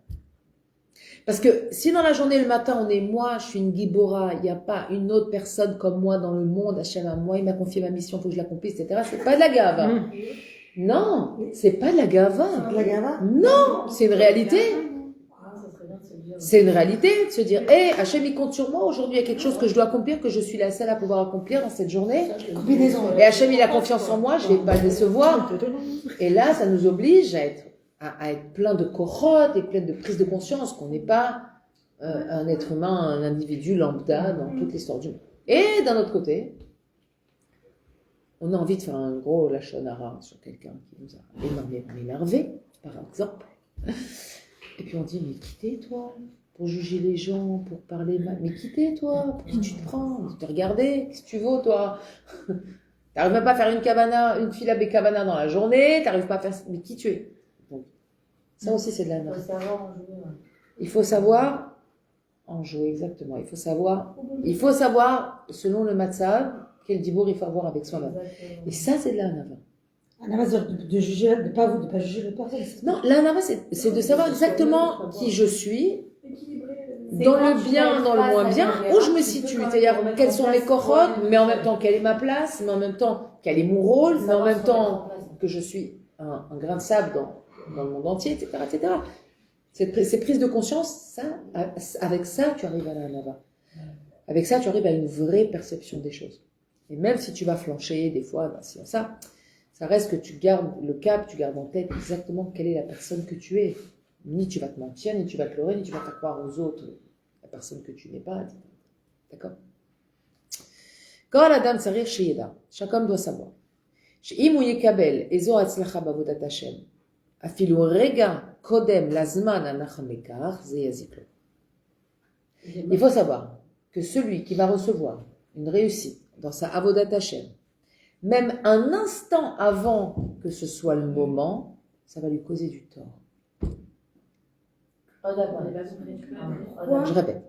Parce que si dans la journée, le matin, on est moi, je suis une gibora, il n'y a pas une autre personne comme moi dans le monde, Hachem à moi, il m'a confié ma mission, il faut que je l'accomplisse, etc. C'est pas de la gava. Non, c'est pas de la gava. La gava? Non, c'est une réalité. Ah, ça serait bien de se le dire. C'est une réalité de se dire, hé, Hachem, il compte sur moi, aujourd'hui, il y a quelque chose que je dois accomplir, que je suis la seule à pouvoir accomplir dans cette journée. Combinaison. Et Hachem, il a confiance en moi, je vais pas le décevoir. Et là, ça nous oblige à être plein de corottes et plein de prise de conscience qu'on n'est pas un être humain, un individu lambda dans toute l'histoire du monde. Et d'un autre côté, on a envie de faire un gros lachonara sur quelqu'un qui nous a énormément énervé, par exemple. Et puis on dit, mais qui t'es toi pour juger les gens, pour parler mal? Mais qui t'es toi? Pour qui tu te prends? Tu te regarder? Qu'est-ce que tu vaux toi? T'arrives même pas à faire une fila bekavana dans la journée, t'arrives pas à faire... Mais qui tu es? Donc, ça aussi c'est de la Il faut norme. savoir en jouer. Ouais. Il faut savoir en jouer, exactement. Il faut savoir, selon le matzav, quel dibour il faut avoir avec soi-même. Exactement. Et ça, c'est de l'anava. Anava, c'est de juger, de pas juger le personne. Non, l'anava, c'est de savoir exactement qui je suis, C'est dans quand le tu bien, n'arrives dans pas le moins à bien, savoir, où je me tu situe. peux quand C'est-à-dire, même quelles mettre sont en mes place corottes, toi-même. mais en même temps, quelle est ma place, mais en même temps, quel est mon rôle, mais en Savoir même se mettre en temps, place. que je suis un grain de sable dans le monde entier, etc., etc. Ces prises de conscience, ça, avec ça, tu arrives à l'anava. Avec ça, tu arrives à une vraie perception des choses. Et même si tu vas flancher, des fois, bah, ça reste que tu gardes le cap, tu gardes en tête exactement quelle est la personne que tu es. Ni tu vas te mentir, ni tu vas te leurrer, ni tu vas faire croire aux autres la personne que tu n'es pas. Etc. D'accord? Quand la dame s'arrive chez Yeda, chaque homme doit savoir. שאם הוא יקבל אזור הצלחה בעבודת השם, אפילו רגע קודם לזמן הנח מכך, זה יזיק לו. Il faut savoir que celui qui va recevoir une réussite dans sa avodat Hashem, même un instant avant que ce soit le moment, ça va lui causer du tort. Oh, d'accord. Je répète.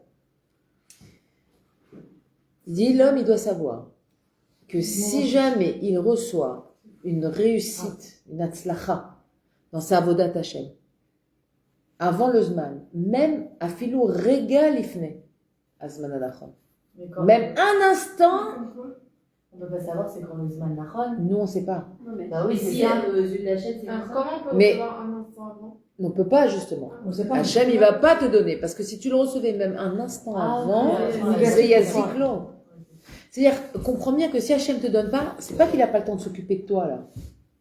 Il dit, l'homme, il doit savoir que si jamais il reçoit une réussite, une atzlacha, dans sa avodat Hashem, avant le zman, même à filou régal ifne, à zman anachon. Même un instant, On peut pas savoir c'est quand le Zman Nachon. nous on sait pas. Non, mais... Bah oui, Mais si ça- aux yeux de la chaîne, c'est Alors, comme ça. comment on peut Mais- recevoir un instant avant? On peut pas justement. On sait pas. Hachem, il va pas te donner, parce que si tu le recevais même un instant Ah, avant, ouais. c'est yaziklo. C'est-à-dire, comprends bien que si Hachem te donne pas, c'est pas qu'il a pas le temps de s'occuper de toi là.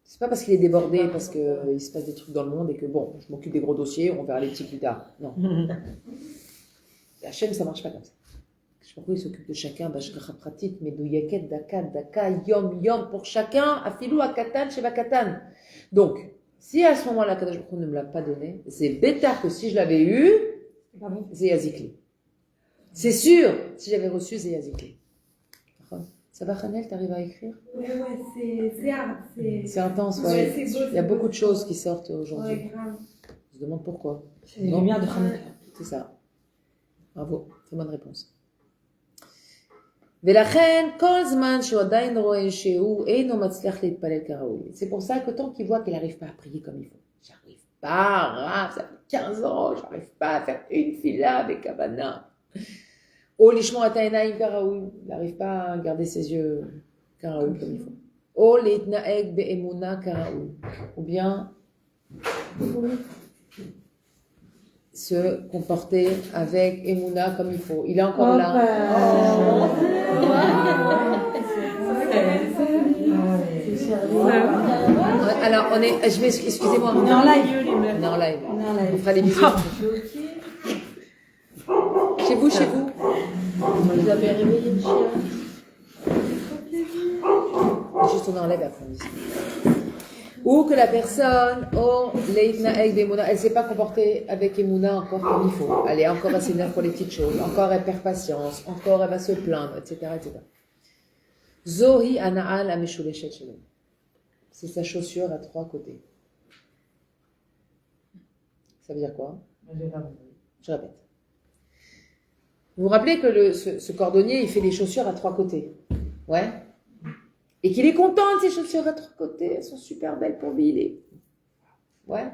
C'est pas parce qu'il est débordé, parce que il se passe des trucs dans le monde et que bon, je m'occupe des gros dossiers, on verra les petits plus tard. Non. Hachem, ça marche pas comme ça. Je sais pas pourquoi il s'occupe de chacun, bashgacha pratique, mais douyaket, daka, yom, pour chacun, afilou, akatan, sheba katan. Donc, si à ce moment-là, Kadosh Baruch Hu ne me l'a pas donné, c'est bêta que si je l'avais eu, c'est yazikli. C'est sûr, si j'avais reçu, c'est yazikli. Ça va, Hanel, t'arrives à écrire? Ouais, c'est hard. C'est intense, Ouais, ouais. c'est beau, Il y a c'est beaucoup beau. de choses qui sortent aujourd'hui. Ouais, grave. Je me demande pourquoi. C'est les lumières de Hanouka. C'est ça. Bravo, très bonne réponse. ולכן, כל זמן שהוא עדיין רואה שהוא אינו מצליח להתפלל כראוי. C'est pour ça que tant qu'il voit qu'il n'arrive pas à prier comme il faut. J'arrive pas, Rav, ça fait 15 ans, j'arrive pas à faire une fila avec Havana. או לשמוע את העיניים כראוי, il n'arrive pas à garder ses yeux כראוי comme il faut. או להתנהג באמונה כראוי. Ou bien se comporter avec Emouna comme il faut. Il est encore là. Alors, excusez-moi. On est en live. On est en live. On est en On live. fera des bisous. Chez vous. Vous avez réveillé le chien. Juste on enlève après. Ou que la personne, elle ne s'est pas comportée avec Emouna encore comme il faut. Elle est encore assez nerveuse pour les petites choses. Encore elle perd patience. Encore elle va se plaindre, etc. Zohi ana'al ameshuleshet shalom. C'est sa chaussure à 3 côtés. Ça veut dire quoi? Je répète. Vous vous rappelez que ce cordonnier, il fait des chaussures à 3 côtés. Ouais? Et qu'il est content de ses chaussures à 3 côtés, elles sont super belles pour lui. Ouais.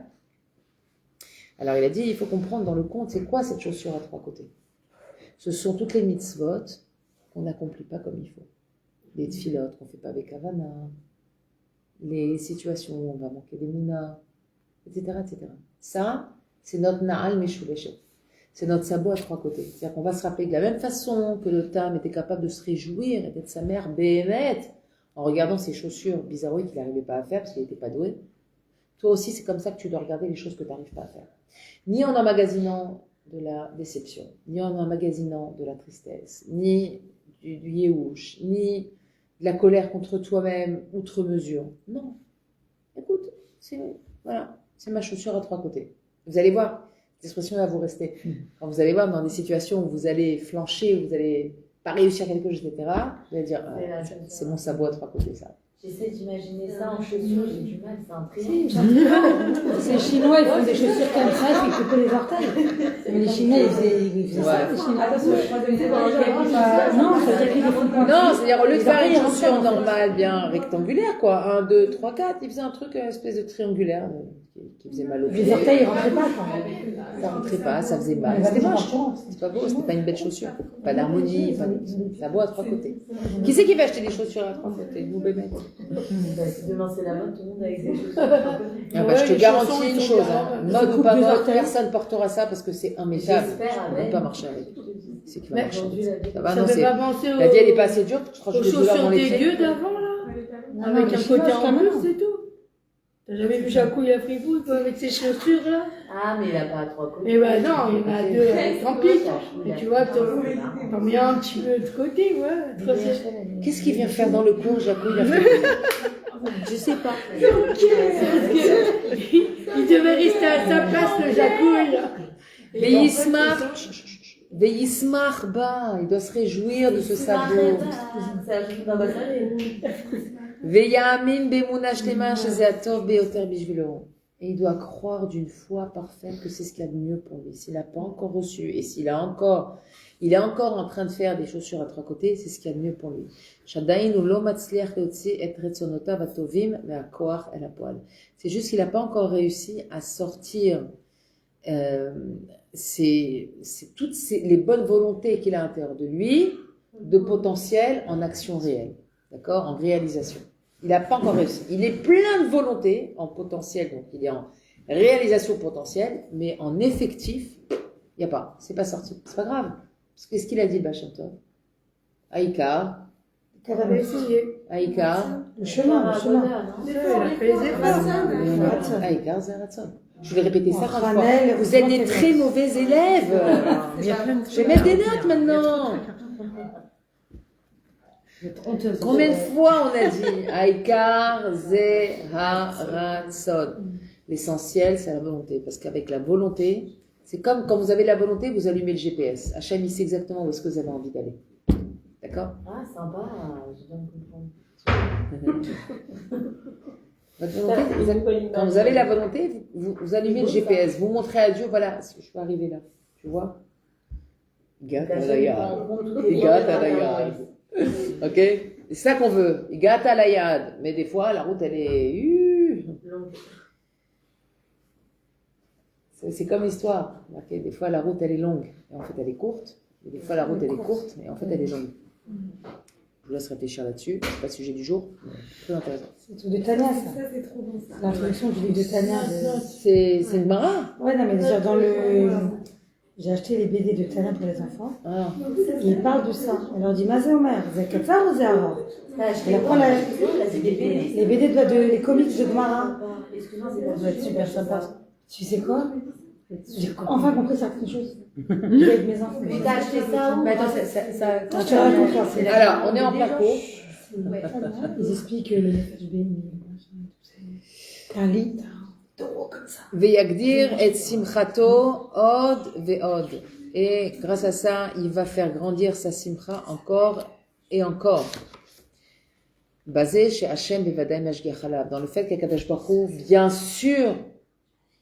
Alors il a dit, il faut comprendre dans le conte, c'est quoi cette chaussure à 3 côtés? Ce sont toutes les mitzvot qu'on n'accomplit pas comme il faut. Les tfilotes qu'on ne fait pas avec Havana, les situations où on va manquer des mounas, etc., etc. Ça, c'est notre Na'al Meshuleshet. C'est notre sabot à 3 côtés. C'est-à-dire qu'on va se rappeler de la même façon que le Tam était capable de se réjouir et d'être sa mère Béhémet en regardant ses chaussures bizarroïdes qu'il n'arrivait pas à faire parce qu'il n'était pas doué. Toi aussi, c'est comme ça que tu dois regarder les choses que tu n'arrives pas à faire. Ni en emmagasinant de la déception, ni en emmagasinant de la tristesse, ni du yéhouch, ni de la colère contre toi-même, outre mesure. Non. Écoute, c'est ma chaussure à 3 côtés. Vous allez voir, cette expression va vous rester. Quand vous allez voir dans des situations où vous allez flancher, où vous allez pas réussir quelque chose, etc., vous allez dire, c'est mon sabot à 3 côtés, ça. J'essaie d'imaginer ça en chaussures, j'ai du mal, c'est un Si, triangle. les Chinois, ils font des chaussures comme ça, ils font couper les orteils. Mais les Chinois, ils faisaient ça, les Chinois. Attention, je crois que c'est pendant Non, ça veut dire qu'ils les font pas. Non, c'est-à-dire au lieu de faire une Les chaussure orteils, normale, bien rectangulaire, quoi, 1, 2, 3, 4, il faisait un truc, une espèce de triangulaire qui faisait mal au pied. Les orteils, ils rentraient pas, quoi. Ça rentrait pas, ça faisait mal. Mais C'était vraiment, moche. C'était pas beau, c'était pas une belle chaussure. Pas d'harmonie, ça beau à 3 côtés. Qui c'est qui va acheter des chaussures à 3 côtés? Vous, bébé. Demain c'est la mode, tout le monde avec ses chaussures. Ah bah, je te garantis une chose, hein. Mode ou pas mode, personne portera ça parce que c'est immétable. J'espère On ne avec. peut pas marcher avec. C'est qui va marcher avec. Ça va, Ça non, fait c'est. pas penser La vie, elle est pas assez dure, je crois que aux j'ai des douleurs dans chaussures les pieds. dégueu d'avant, là. Non, Avec les un Chinois, côté c'est en comme plus, ça. c'est tout. T'as jamais vu Jacouille à Fribourg, toi, avec ses chaussures, là? Ah, mais il a pas 3 côtés. Eh ben non, il y en a 2 avec rempli. Et tu vois, t'en mets un petit peu de côté, ouais. Qu'est-ce qu'il vient faire dans le cours, Jacou? Il a fait. Je sais pas. Parce que il devait rester à sa place, le Jacouille. Veillismar bas, il doit se réjouir de ce sabot. C'est un jeu d'ambassadeur. Veyamin bemuna shlema shezeatov beoter bishvilo. Et il doit croire d'une foi parfaite que c'est ce qu'il y a de mieux pour lui. S'il n'a pas encore reçu et s'il a encore, il est encore en train de faire des chaussures à 3 côtés, c'est ce qu'il y a de mieux pour lui. Shadainu lo matzliach leotzi et retzonotav atovim ve'akoach el hapoal. C'est juste qu'il n'a pas encore réussi à sortir c'est toutes les bonnes volontés qu'il a à l'intérieur de lui, de potentiel en action réelle, d'accord, en réalisation. Il n'a pas encore réussi. Il est plein de volontés en potentiel, donc il est en réalisation potentielle, mais en effectif, il n'y a pas. C'est pas sorti. C'est pas grave. Parce que qu'est-ce qu'il a dit, Bachem Tov? Aïkar. Aïkar. Le chemin, le chemin. Aïkar, Zeratson. Je vais répéter ça 30 fois. Ranel, Vous êtes des très mauvais élèves. Je vais mettre des notes maintenant. Combien de fois on a dit Aïkar Zeharatson? L'essentiel, c'est la volonté. Parce qu'avec la volonté, c'est comme quand vous avez la volonté, vous allumez le GPS. Hachem, il sait exactement où est-ce que vous avez envie d'aller. D'accord? Ah, sympa, je viens de comprendre. Votre volonté, quand vous avez la volonté, vous allumez le GPS. Vous montrez à Dieu, voilà, je peux arriver là. Tu vois? Gata layad. Ok? C'est ça qu'on veut. Gata layad. Mais des fois, la route, elle est... C'est comme l'histoire. Des fois, la route, elle est longue. Et en fait, elle est courte. Et des fois, la route, elle est courte. Et en fait, elle est longue. Je vous laisse réfléchir là-dessus. C'est pas le sujet du jour. Très intéressant. C'est tout de Tania, ça. Ça, c'est trop bon, ça. L'introduction du livre de Tania. C'est une Gemara. Ouais, non, mais déjà dans le. J'ai acheté les BD de Tania pour les enfants. Ah. Et ils parlent de ça. Elle leur dit Mazé Omer, Zekatsa ou Zéhara? Elle apprend la- c'est des BD. Les BD les comics de Gemara. Excuse-moi, c'est Ça pas va être super sympa. Tu sais quoi? J'ai enfin compris certaines choses. Avec mes enfants. Mais t'as acheté ça où? Mais attends, Je te raconte ça. Alors, on est en plein cours. Ils expliquent le message béni. T'as un lit, t'as un taureau comme ça. Veyagdir et simchato od veod. Et grâce à ça, il va faire grandir sa simcha encore et encore. Basé chez Hachem bevadai mashgiach alav. Dans le fait qu'Akadosh Baruch Hu, bien sûr,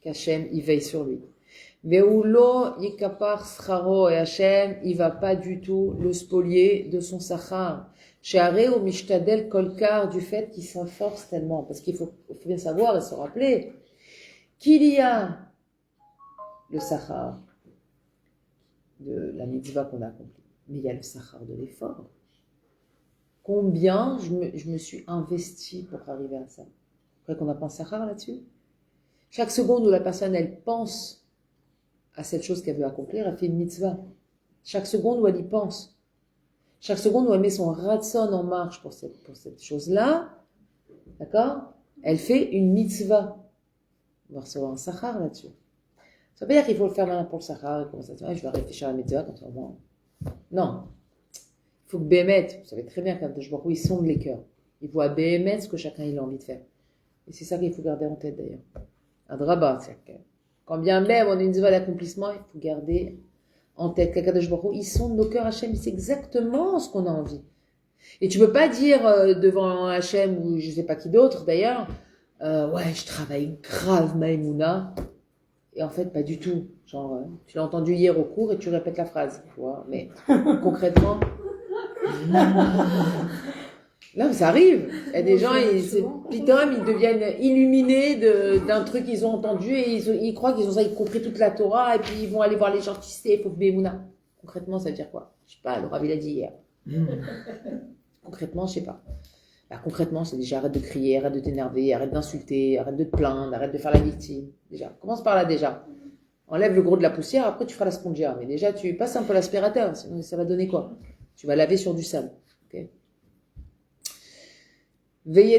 qu'Hachem, il veille sur lui. Veulo yikapar scharo et Hachem, il va pas du tout le spolier de son sachar. She'arei ou mishtadel kolkar, du fait qu'il s'efforce tellement. Parce qu'il faut bien savoir et se rappeler qu'il y a le sachar de la mitzvah qu'on a accomplie. Mais il y a le sachar de l'effort. Combien je me suis investi pour arriver à ça. Après qu'on n'a pas un sachar là-dessus. Chaque seconde où la personne, elle pense à cette chose qu'elle veut accomplir, elle fait une mitzvah. Chaque seconde où elle y pense. Chaque seconde où elle met son ratson en marche pour cette chose-là, d'accord, elle fait une mitzvah. On va recevoir un sachar là-dessus. Ça veut pas dire qu'il faut le faire maintenant pour le sachar, comme ça, je vais réfléchir à la mitzvah, comme ça, moi. Non. Il faut que Béhémet, vous savez très bien quand je vois où ils sondent les cœurs. Il voit Béhémet ce que chacun il a envie de faire. Et c'est ça qu'il faut garder en tête d'ailleurs. Un draba, c'est que quand bien même on a une mitzvah d'accomplissement, il faut garder en tête qu'Akadosh Baruch Hu, ils sondent nos cœurs, Hachem, c'est exactement ce qu'on a envie. Et tu peux pas dire devant Hachem ou je sais pas qui d'autre d'ailleurs, ouais, je travaille grave Maïmouna. Et en fait, pas du tout. Genre, tu l'as entendu hier au cours et tu répètes la phrase, tu vois. Mais concrètement, là, ça arrive. Il y a des gens, pitons, ils deviennent illuminés d'un truc qu'ils ont entendu et ils croient qu'ils ont ça, ils ont compris toute la Torah et puis ils vont aller voir les gens qui savent, faut Bémouna. Concrètement, ça veut dire quoi? Je sais pas, le Rav il a dit hier. Concrètement, je sais pas. Bah, concrètement, c'est déjà arrête de crier, arrête de t'énerver, arrête d'insulter, arrête de te plaindre, arrête de faire la victime. Déjà, commence par là déjà. Enlève le gros de la poussière, après tu feras la spongia. Mais déjà, tu passes un peu l'aspirateur, sinon ça va donner quoi? Tu vas laver sur du sable. Okay. Si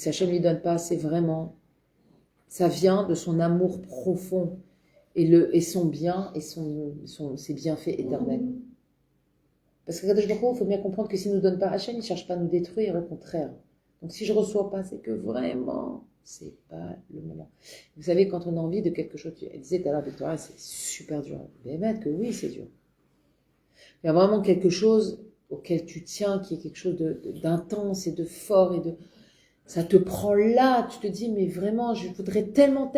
Hachem lui donne pas, c'est vraiment, ça vient de son amour profond et son bien et ses bienfaits éternels. Parce que Kadosh Baruch Hu, il faut bien comprendre que s'il ne nous donne pas Hachem, il ne cherche pas à nous détruire, au contraire. Donc si je ne reçois pas, c'est que vraiment, c'est pas le moment. Vous savez, quand on a envie de quelque chose, elle disait tout à l'heure, Victoria, c'est super dur. Mais mettre que oui, c'est dur. Il y a vraiment quelque chose auquel tu tiens, qui est quelque chose d'intense et de fort et ça te prend là, tu te dis, mais vraiment, je voudrais tellement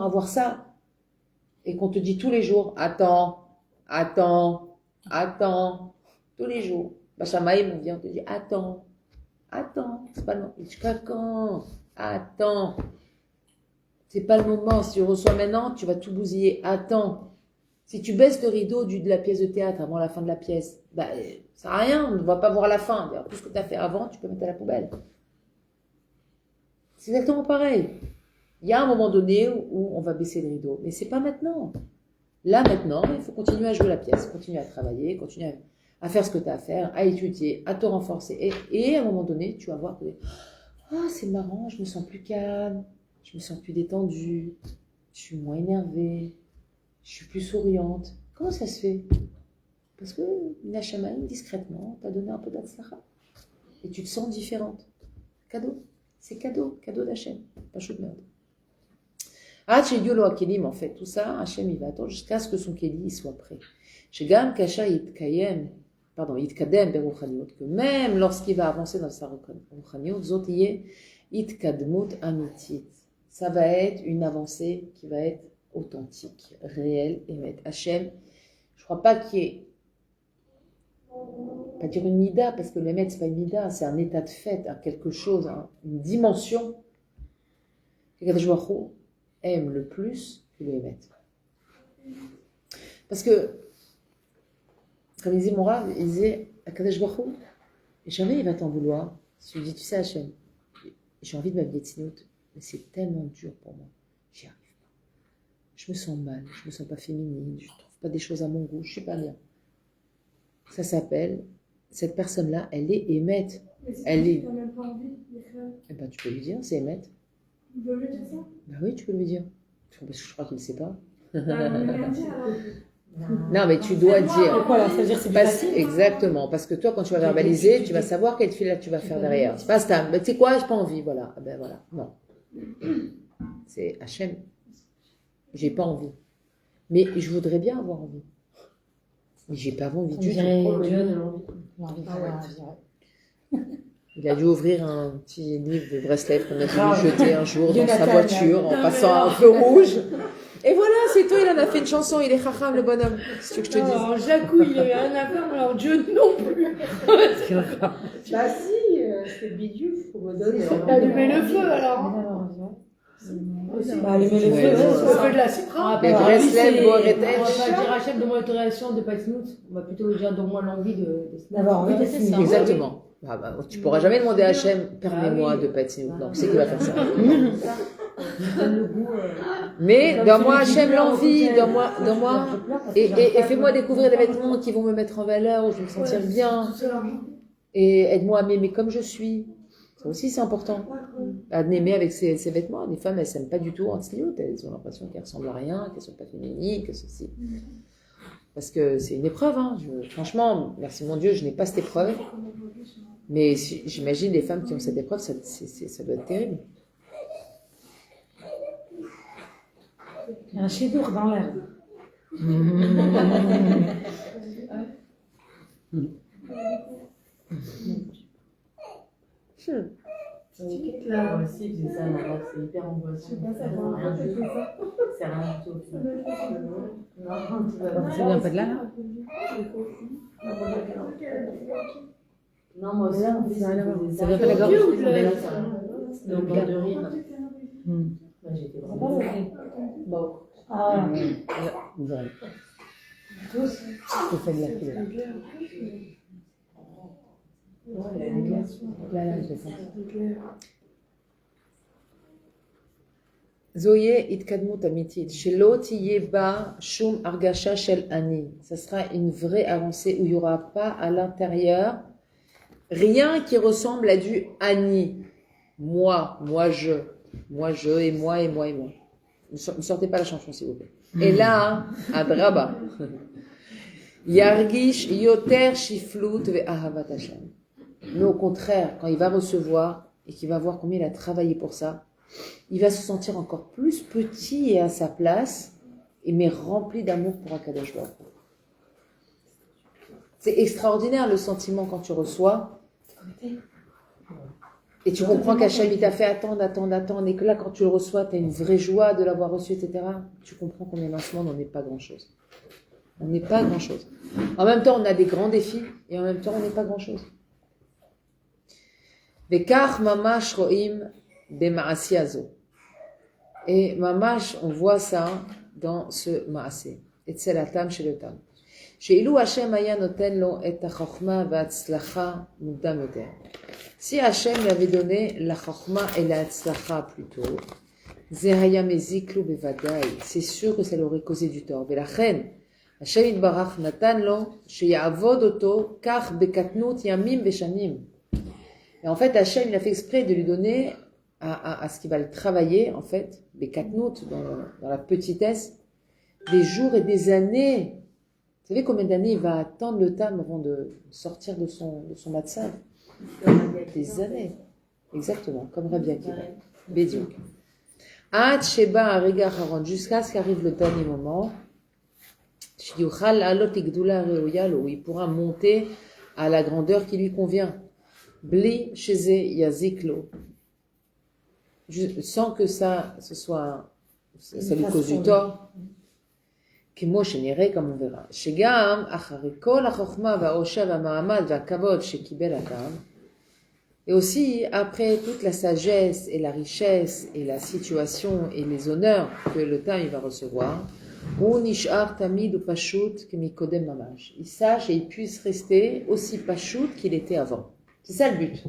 avoir ça. Et qu'on te dit tous les jours, attends, tous les jours. Bachamaïm, on vient, on te dit, attends, c'est pas le moment. Jusqu'à quand? Attends. C'est pas le moment. Si tu reçois maintenant, tu vas tout bousiller. Attends. Si tu baisses le rideau de la pièce de théâtre avant la fin de la pièce, bah, ça sert à rien, on ne va pas voir la fin. Tout ce que tu as fait avant, tu peux mettre à la poubelle. C'est exactement pareil. Il y a un moment donné où on va baisser le rideau, mais c'est pas maintenant. Là, maintenant, il faut continuer à jouer la pièce, continuer à travailler, continuer à faire ce que tu as à faire, à étudier, à te renforcer. Et à un moment donné, tu vas voir que c'est marrant, je me sens plus calme, je me sens plus détendue, je suis moins énervée, je suis plus souriante. Comment ça se fait? Parce que Nachamaïm, discrètement, t'a donné un peu d'Atzlacha. Et tu te sens différente. Cadeau. C'est cadeau d'Hachem. Pas chaud de merde. En fait, tout ça, Hachem, il va attendre jusqu'à ce que son Kéli soit prêt. Shegam Kasha Yitkadem Beruchaniot, que même lorsqu'il va avancer dans sa Ruchaniot, Zotiye Yitkadmut Amitit. Ça va être une avancée qui va être authentique, réelle, et Hachem, je crois pas qu'il y ait, pas dire une mida, parce que le Hémet, c'est pas une mida, c'est un état de fait, quelque chose, une dimension que Kadosh Baruch Hu aime le plus que le Hémet. Parce que, comme il disait mon Rav, il disait à Kadosh Baruch Hu, jamais il va t'en vouloir. Si tu lui dis, tu sais Hachem, j'ai envie de m'habiller de tzniut, mais c'est tellement dur pour moi, j'y arrive pas. Je me sens mal, je me sens pas féminine, je trouve pas des choses à mon goût, je suis pas bien. Ça s'appelle, cette personne-là, elle est émette. Mais si elle est. Tu n'as même pas envie, Eh ben, tu peux lui dire, c'est émette. Tu peux lui dire ça? Ben oui, tu peux lui dire. Parce que je crois qu'il ne sait pas. Non, Non, mais tu dois dire. Voilà, ça veut dire que c'est plus facile. Exactement, parce que toi, quand tu vas verbaliser, tu vas savoir quelle file là tu vas faire derrière. C'est pas Stam. Ben, tu sais quoi, j'ai pas envie, voilà. Ben voilà, non. C'est Hachem. J'ai pas envie. Mais je voudrais bien avoir envie. Mais j'ai pas envie du tout. Dieu de l'envie. Il a dû ouvrir un petit livre de Breslev qu'on a dû jeter un jour dans sa voiture en passant un feu rouge. Et voilà, c'est tout, il en a fait une chanson, il est chacham le bonhomme. C'est ce que je te dis. Alors, Jacou, il avait rien à faire, alors Dieu non plus. Bah si, c'est bidule, faut me donner. Allumer le feu alors. Bah, allumer le Ouais, feu, ouais. Le feu de la citra. Mais Breslev, Boretech. On va pas dire Hachem, donne-moi l'autorisation de Patsnout. On va plutôt lui dire donne-moi l'envie de D'avoir envie de c'est signer. ça. Exactement. Ah bah, tu pourras jamais demander à Hachem, permets-moi de patiner. Donc, c'est qui va faire ça. Donne le goût. Mais Comme donne-moi celui qui Hachem pleure au l'envie, cocktail. donne-moi, et fais-moi découvrir des vêtements qui vont me mettre en valeur, où je vais me sentir bien, et aide-moi à m'aimer comme je suis. Ça aussi, c'est important. À m'aimer avec ses vêtements. Les femmes, elles s'aiment pas du tout en tzniut. Elles ont l'impression qu'elles ressemblent à rien, qu'elles sont pas féminines, que ceci. Parce que c'est une épreuve, hein. Franchement, merci mon Dieu, je n'ai pas cette épreuve. Mais j'imagine les femmes qui ont cette épreuve, ça doit être terrible. Il y a un chidour dans l'air. Moi aussi, je faisais ça, mais là, c'est hyper angoissant. C'est rien du tout. C'est rien du tout. Non, tu vas Ça vient pas de là, là? Non, moi aussi, Non, en plus, ça n'a rien à voir. je faisais Ça vient pas de la gorge? Je faisais ça. Donc, de rire. Ouais, j'étais vraiment... Bon. Ah, Vous aurez. Je fais de la file. Là, je sens. Zoye itkadmut amitit. Shelo tiye ba shum argasha shel ani. Ça sera une vraie avancée où il n'y aura pas à l'intérieur rien qui ressemble à du ani. Moi je et moi et moi et moi. Ne sortez pas la chanson s'il vous plaît. Et là, adraba. Yargish yoter shiflut ve ahavat Hashem. Mais au contraire, quand il va recevoir et qu'il va voir combien il a travaillé pour ça, il va se sentir encore plus petit et à sa place, mais rempli d'amour pour Akadosh Baruch Hu. C'est extraordinaire le sentiment quand tu reçois et tu comprends qu'Hachem il t'a fait attendre, et que là quand tu le reçois, tu as une vraie joie de l'avoir reçu, etc. Tu comprends qu'on est dans ce monde, on n'est pas grand-chose. On n'est pas grand-chose. En même temps, on a des grands défis et en même temps, on n'est pas grand-chose. Vekach mamash roim b'maasi hazo. Et mamash, on voit ça dans ce maasé. Et c'est la tam chez le tam. She'ilu Hashem haya noten lo et ha-chokhma v'hatzlacha mukdam yoter. Si Hashem lui avait donné la chokhma et la hatzlacha plus tôt, ze haya mezik lo bevadai. C'est sûr que ça lui aurait causé du tort. Velachen Hashem yitbarach natan lo sheyavod oto kach bekatnut yamim veshanim. Et en fait, Hashem, il a fait exprès de lui donner à ce qu'il va le travailler, en fait, des katnout, dans la petitesse, des jours et des années. Vous savez combien d'années il va attendre le tam avant de sortir de son matzav? Des années. Exactement, comme Rabbi Akiva. Bédiouk. Ad sheba arega haron, jusqu'à ce qu'arrive le dernier moment, où il pourra monter à la grandeur qui lui convient. Bli sheze yaziklo, sans que ça lui cause du tort. Kimo shenire, comme on verra. Shegam achari kol ha-chokhma va-osha va-ma'amad va-kavod shekibel adam. Et aussi, après toute la sagesse et la richesse et la situation et les honneurs que le tam il va recevoir, ou nishar tamid ou pashut kemikodem mamash. Il sache et il puisse rester aussi pashut qu'il était avant. C'est ça le but.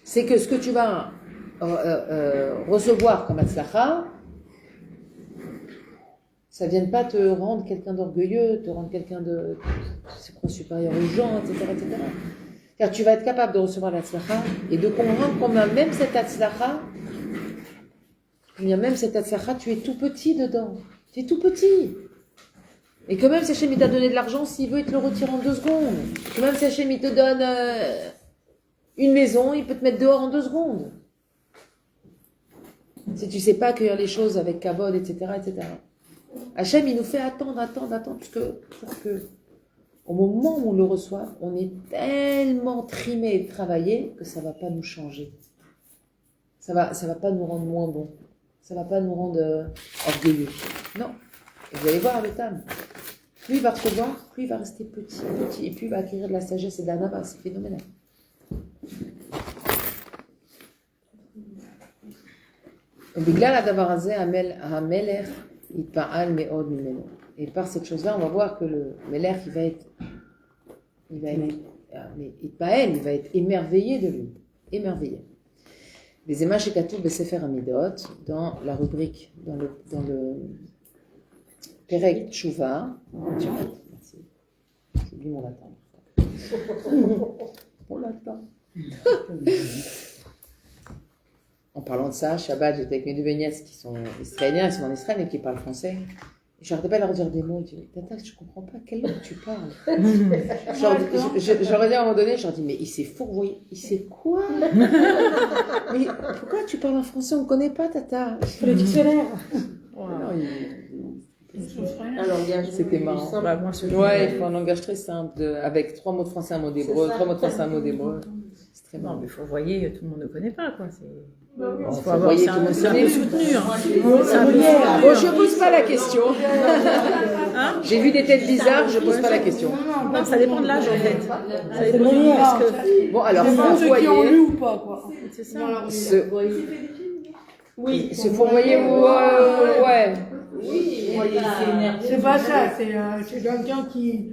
C'est que ce que tu vas recevoir comme hatzlacha, ça ne vienne pas te rendre quelqu'un d'orgueilleux, te rendre quelqu'un de supérieur aux gens, etc., etc. Car tu vas être capable de recevoir l'hatzlacha et de comprendre combien même cette hatzlacha, tu es tout petit dedans. Tu es tout petit. Et que même si Hachem il t'a donné de l'argent, s'il veut, il te le retire en 2 secondes. Que même si Hachem il te donne une maison, il peut te mettre dehors en 2 secondes. Si tu ne sais pas accueillir les choses avec kavod, etc., etc. Hachem, il nous fait attendre, pour au moment où on le reçoit, on est tellement trimé et travaillé que ça ne va pas nous changer. Ça va pas nous rendre moins bons. Ça ne va pas nous rendre orgueilleux. Non. Et vous allez voir avec Tam. Plus il va recevoir, plus il va rester petit, et plus il va acquérir de la sagesse et de la nava. C'est phénoménal. Et par cette chose-là, on va voir que le Melech, il va être émerveillé de lui. Émerveillé. Les images Katoub et Sefer Amidot, dans la rubrique, dans le Perek Tshuva. Merci. J'oublie mon latin. Mon latin. En parlant de ça, Shabbat, j'étais avec mes deux nièces qui sont israéliens, ils sont en Israël et qui parlent français. Je n'arrêtais pas de leur dire des mots. Je dis, Tata, je ne comprends pas quelle langue tu parles. J'aurais dit à un moment donné, je leur dis, mais il s'est fourvoyé. Il sait quoi? Mais pourquoi tu parles en français? On ne connaît pas, Tata. Le dictionnaire. C'était marrant. Ouais, il faut un langage très simple, avec 3 mots de français, un mot d'hébreu, 3 mots de français, un mot d'hébreu. C'est très marrant. Non, mais il faut voyer, tout le monde ne connaît pas, quoi. Il faut avoir, c'est un peu soutenu. Bon, je pose pas la question. Hein? J'ai vu des têtes bizarres, je pose pas la question. Non, ça dépend de l'âge, en fait. Ça dépend de l'âge, parce que... Bon, alors, ceux qui ont lu ou pas, quoi. C'est ça. Oui, se fourvoyer ou... ouais. C'est pas ça, c'est quelqu'un qui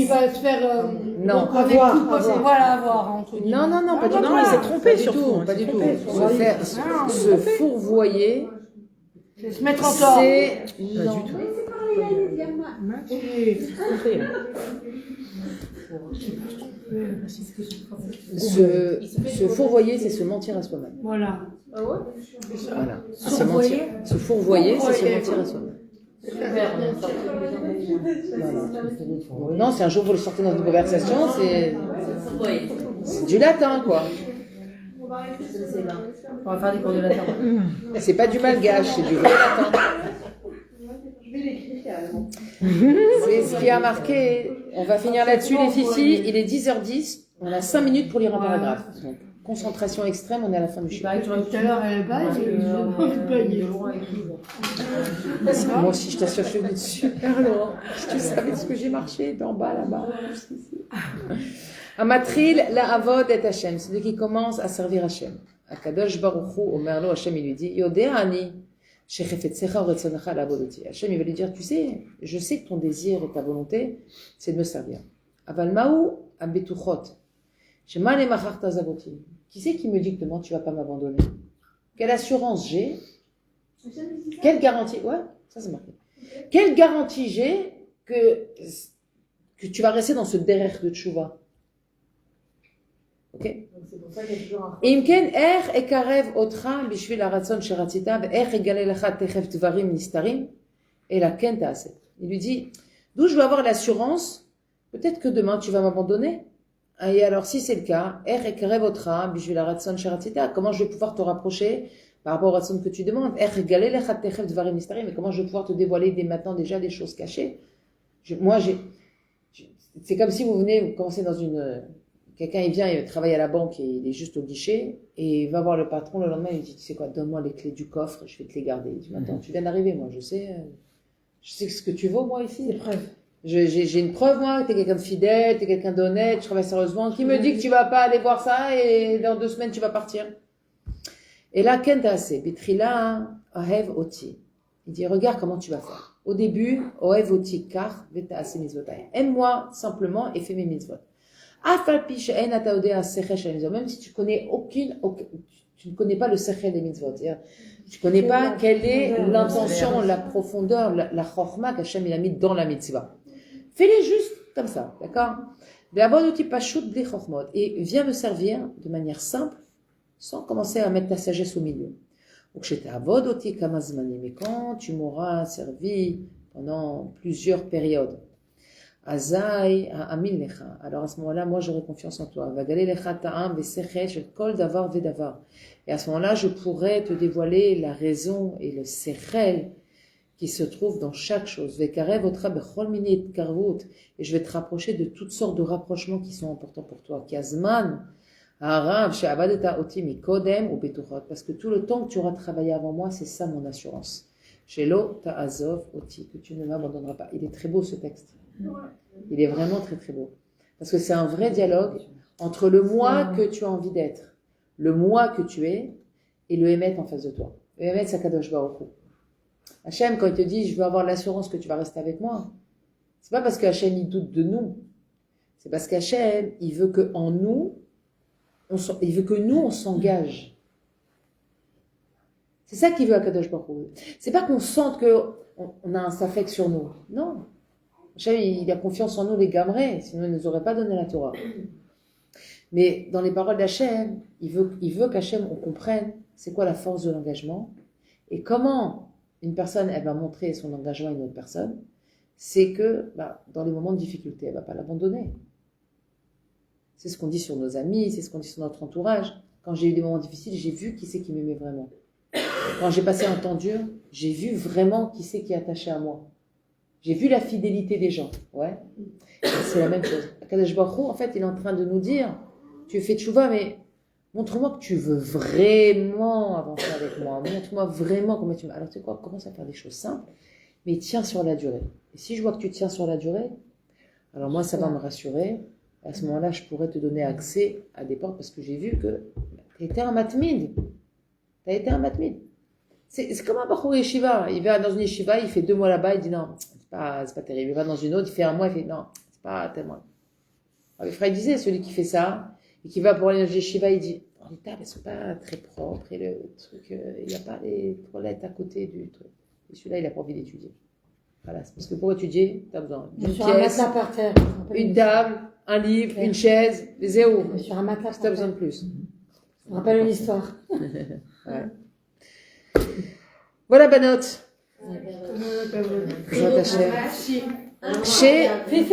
va se faire... non, avoir, entre guillemets. Non, pas du tout. Non, il s'est trompé, surtout. Pas du tout. Se fourvoyer... C'est se mettre en tort. C'est... Pas du tout. Se fourvoyer, c'est se mentir à soi-même. Voilà. Voilà. Se mentir. Se fourvoyer, c'est se mentir à soi-même. Non, si un jour vous le sortez dans une conversation, c'est du latin, quoi. On va faire des cours de latin. C'est pas du malgache, c'est du vrai latin. C'est ce qui a marqué. On va finir là-dessus, les filles. Il est 10h10. On a 5 minutes pour lire un paragraphe. Donc, concentration extrême, on est à la fin du chiffre. Tout à l'heure, elle est pas, Moi aussi, je t'assure, je suis venue super loin. Si tu savais ce que j'ai marché d'en bas, là-bas. Amatril, la avod et Hachem. C'est celui qui commence à servir Hachem. Akadosh Baruch Hu, Omerlo, Hachem, il lui dit, Yodéani. Hachem, il va lui dire, tu sais, je sais que ton désir et ta volonté, c'est de me servir. Avalmaou abetuchot. Qui c'est qui me dit que demain tu vas pas m'abandonner? Quelle assurance j'ai? Quelle garantie? Ouais, ça c'est marqué. Quelle garantie j'ai que tu vas rester dans ce derrière de tchouva? Ok? C'est pour ça qu'il y a toujours un... Imken er ekarev otra bishvil haratzon sheratzita ve'er egale lecha techef dvarim nistarim et la ken ta'aseh. Il lui dit, d'où je vais avoir l'assurance, peut-être que demain tu vas m'abandonner. Et alors si c'est le cas, er ekarev otra bishvil haratzon sheratzita, comment je vais pouvoir te rapprocher par rapport au ratzon que tu demandes? Er egale lecha techef dvarim nistarim, mais comment je vais pouvoir te dévoiler dès maintenant déjà des choses cachées? C'est comme si vous commencez dans une... Quelqu'un, il vient, il travaille à la banque et il est juste au guichet et il va voir le patron le lendemain, il dit, tu sais quoi, donne-moi les clés du coffre, je vais te les garder. Il dit, attends, tu viens d'arriver, moi, je sais ce que tu vaux, moi, ici. Des preuves. J'ai une preuve, moi, que t'es quelqu'un de fidèle, t'es quelqu'un d'honnête, tu travailles sérieusement, qui me dit que tu vas pas aller voir ça et dans 2 semaines, tu vas partir. Et là, Kentase, Bitrila, Ohev Oti. Il dit, regarde comment tu vas faire. Au début, Ohev Oti, car, Veta Ase Mitzvotai. Aime-moi simplement et fais mes mitzvot. Même si tu connais tu ne connais pas le sechel des mitzvot, tu ne connais pas quelle est l'intention, la profondeur, la chorma qu'Hachem il a mis dans la mitzvah. Fais-les juste comme ça, d'accord? Et viens me servir de manière simple, sans commencer à mettre ta sagesse au milieu. Mais quand tu m'auras servi pendant plusieurs périodes, Azaï Amil Lecha. Alors à ce moment-là, moi j'aurai confiance en toi. Vagale Lecha Ta'am Vesechel Shel Kol Davar Vedavar. Et à ce moment-là, je pourrai te dévoiler la raison et le sechel qui se trouve dans chaque chose. Et je vais te rapprocher de toutes sortes de rapprochements qui sont importants pour toi. Parce que tout le temps que tu auras travaillé avant moi, c'est ça mon assurance. Que tu ne m'abandonneras pas. Il est très beau ce texte. Il est vraiment très très beau. Parce que c'est un vrai dialogue entre le moi que tu as envie d'être, le moi que tu es, et le Hémet en face de toi. Le Hémet, c'est Kadosh Baruch Hu. Hachem, quand il te dit, je veux avoir l'assurance que tu vas rester avec moi, c'est pas parce que Hachem, il doute de nous. C'est parce qu'Hachem, il veut que en nous, il veut que nous, on s'engage. C'est ça qu'il veut à Kadosh Baruch Hu. C'est pas qu'on sente qu'on a un safek sur nous. Non. Hachem, il a confiance en nous, les gamerés, sinon il ne nous aurait pas donné la Torah. Mais dans les paroles d'Hachem, il veut qu'Hachem, on comprenne c'est quoi la force de l'engagement et comment une personne, elle va montrer son engagement à une autre personne. C'est que, dans les moments de difficulté, elle va pas l'abandonner. C'est ce qu'on dit sur nos amis, c'est ce qu'on dit sur notre entourage. Quand j'ai eu des moments difficiles, j'ai vu qui c'est qui m'aimait vraiment. Quand j'ai passé un temps dur, j'ai vu vraiment qui c'est qui est attaché à moi. J'ai vu la fidélité des gens. Ouais. C'est la même chose. Kadosh Baruch Hu, en fait, il est en train de nous dire, tu fais tchouva, mais montre-moi que tu veux vraiment avancer avec moi. Montre-moi vraiment comment tu... Alors tu sais quoi, commence à faire des choses simples, mais tiens sur la durée. Et si je vois que tu tiens sur la durée, alors moi, ça va me rassurer. À ce moment-là, je pourrais te donner accès à des portes parce que j'ai vu que tu as été un matmid. Tu as été un matmid. C'est comme un Bachur Yeshiva. Il va dans une Yeshiva, il fait 2 mois là-bas, il dit non, c'est pas terrible. Il va dans une autre, il fait 1 mois, il fait non, c'est pas tellement. Alors, le frère disait, celui qui fait ça, et qui va pour aller dans une Yeshiva, il dit les tables, elles sont pas très propres, et le truc, il n'y a pas les toilettes à côté du truc. Et celui-là, il n'a pas envie d'étudier. Voilà, c'est parce que pour étudier, tu as besoin d'une pièce, une table, un livre, une chaise, des zéros. Sur un matelas. Tu as besoin de plus. Ça me rappelle une histoire. Ouais. Voilà, Banot. Fais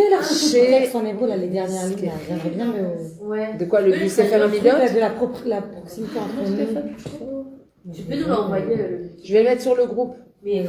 l'architecte en hébreu, là, les dernières lignes, j'aimerais bien le... De quoi, le Sefer Hamidot? De la proximité entre nous. Tu peux nous l'envoyer. Je vais le mettre sur le groupe. Mais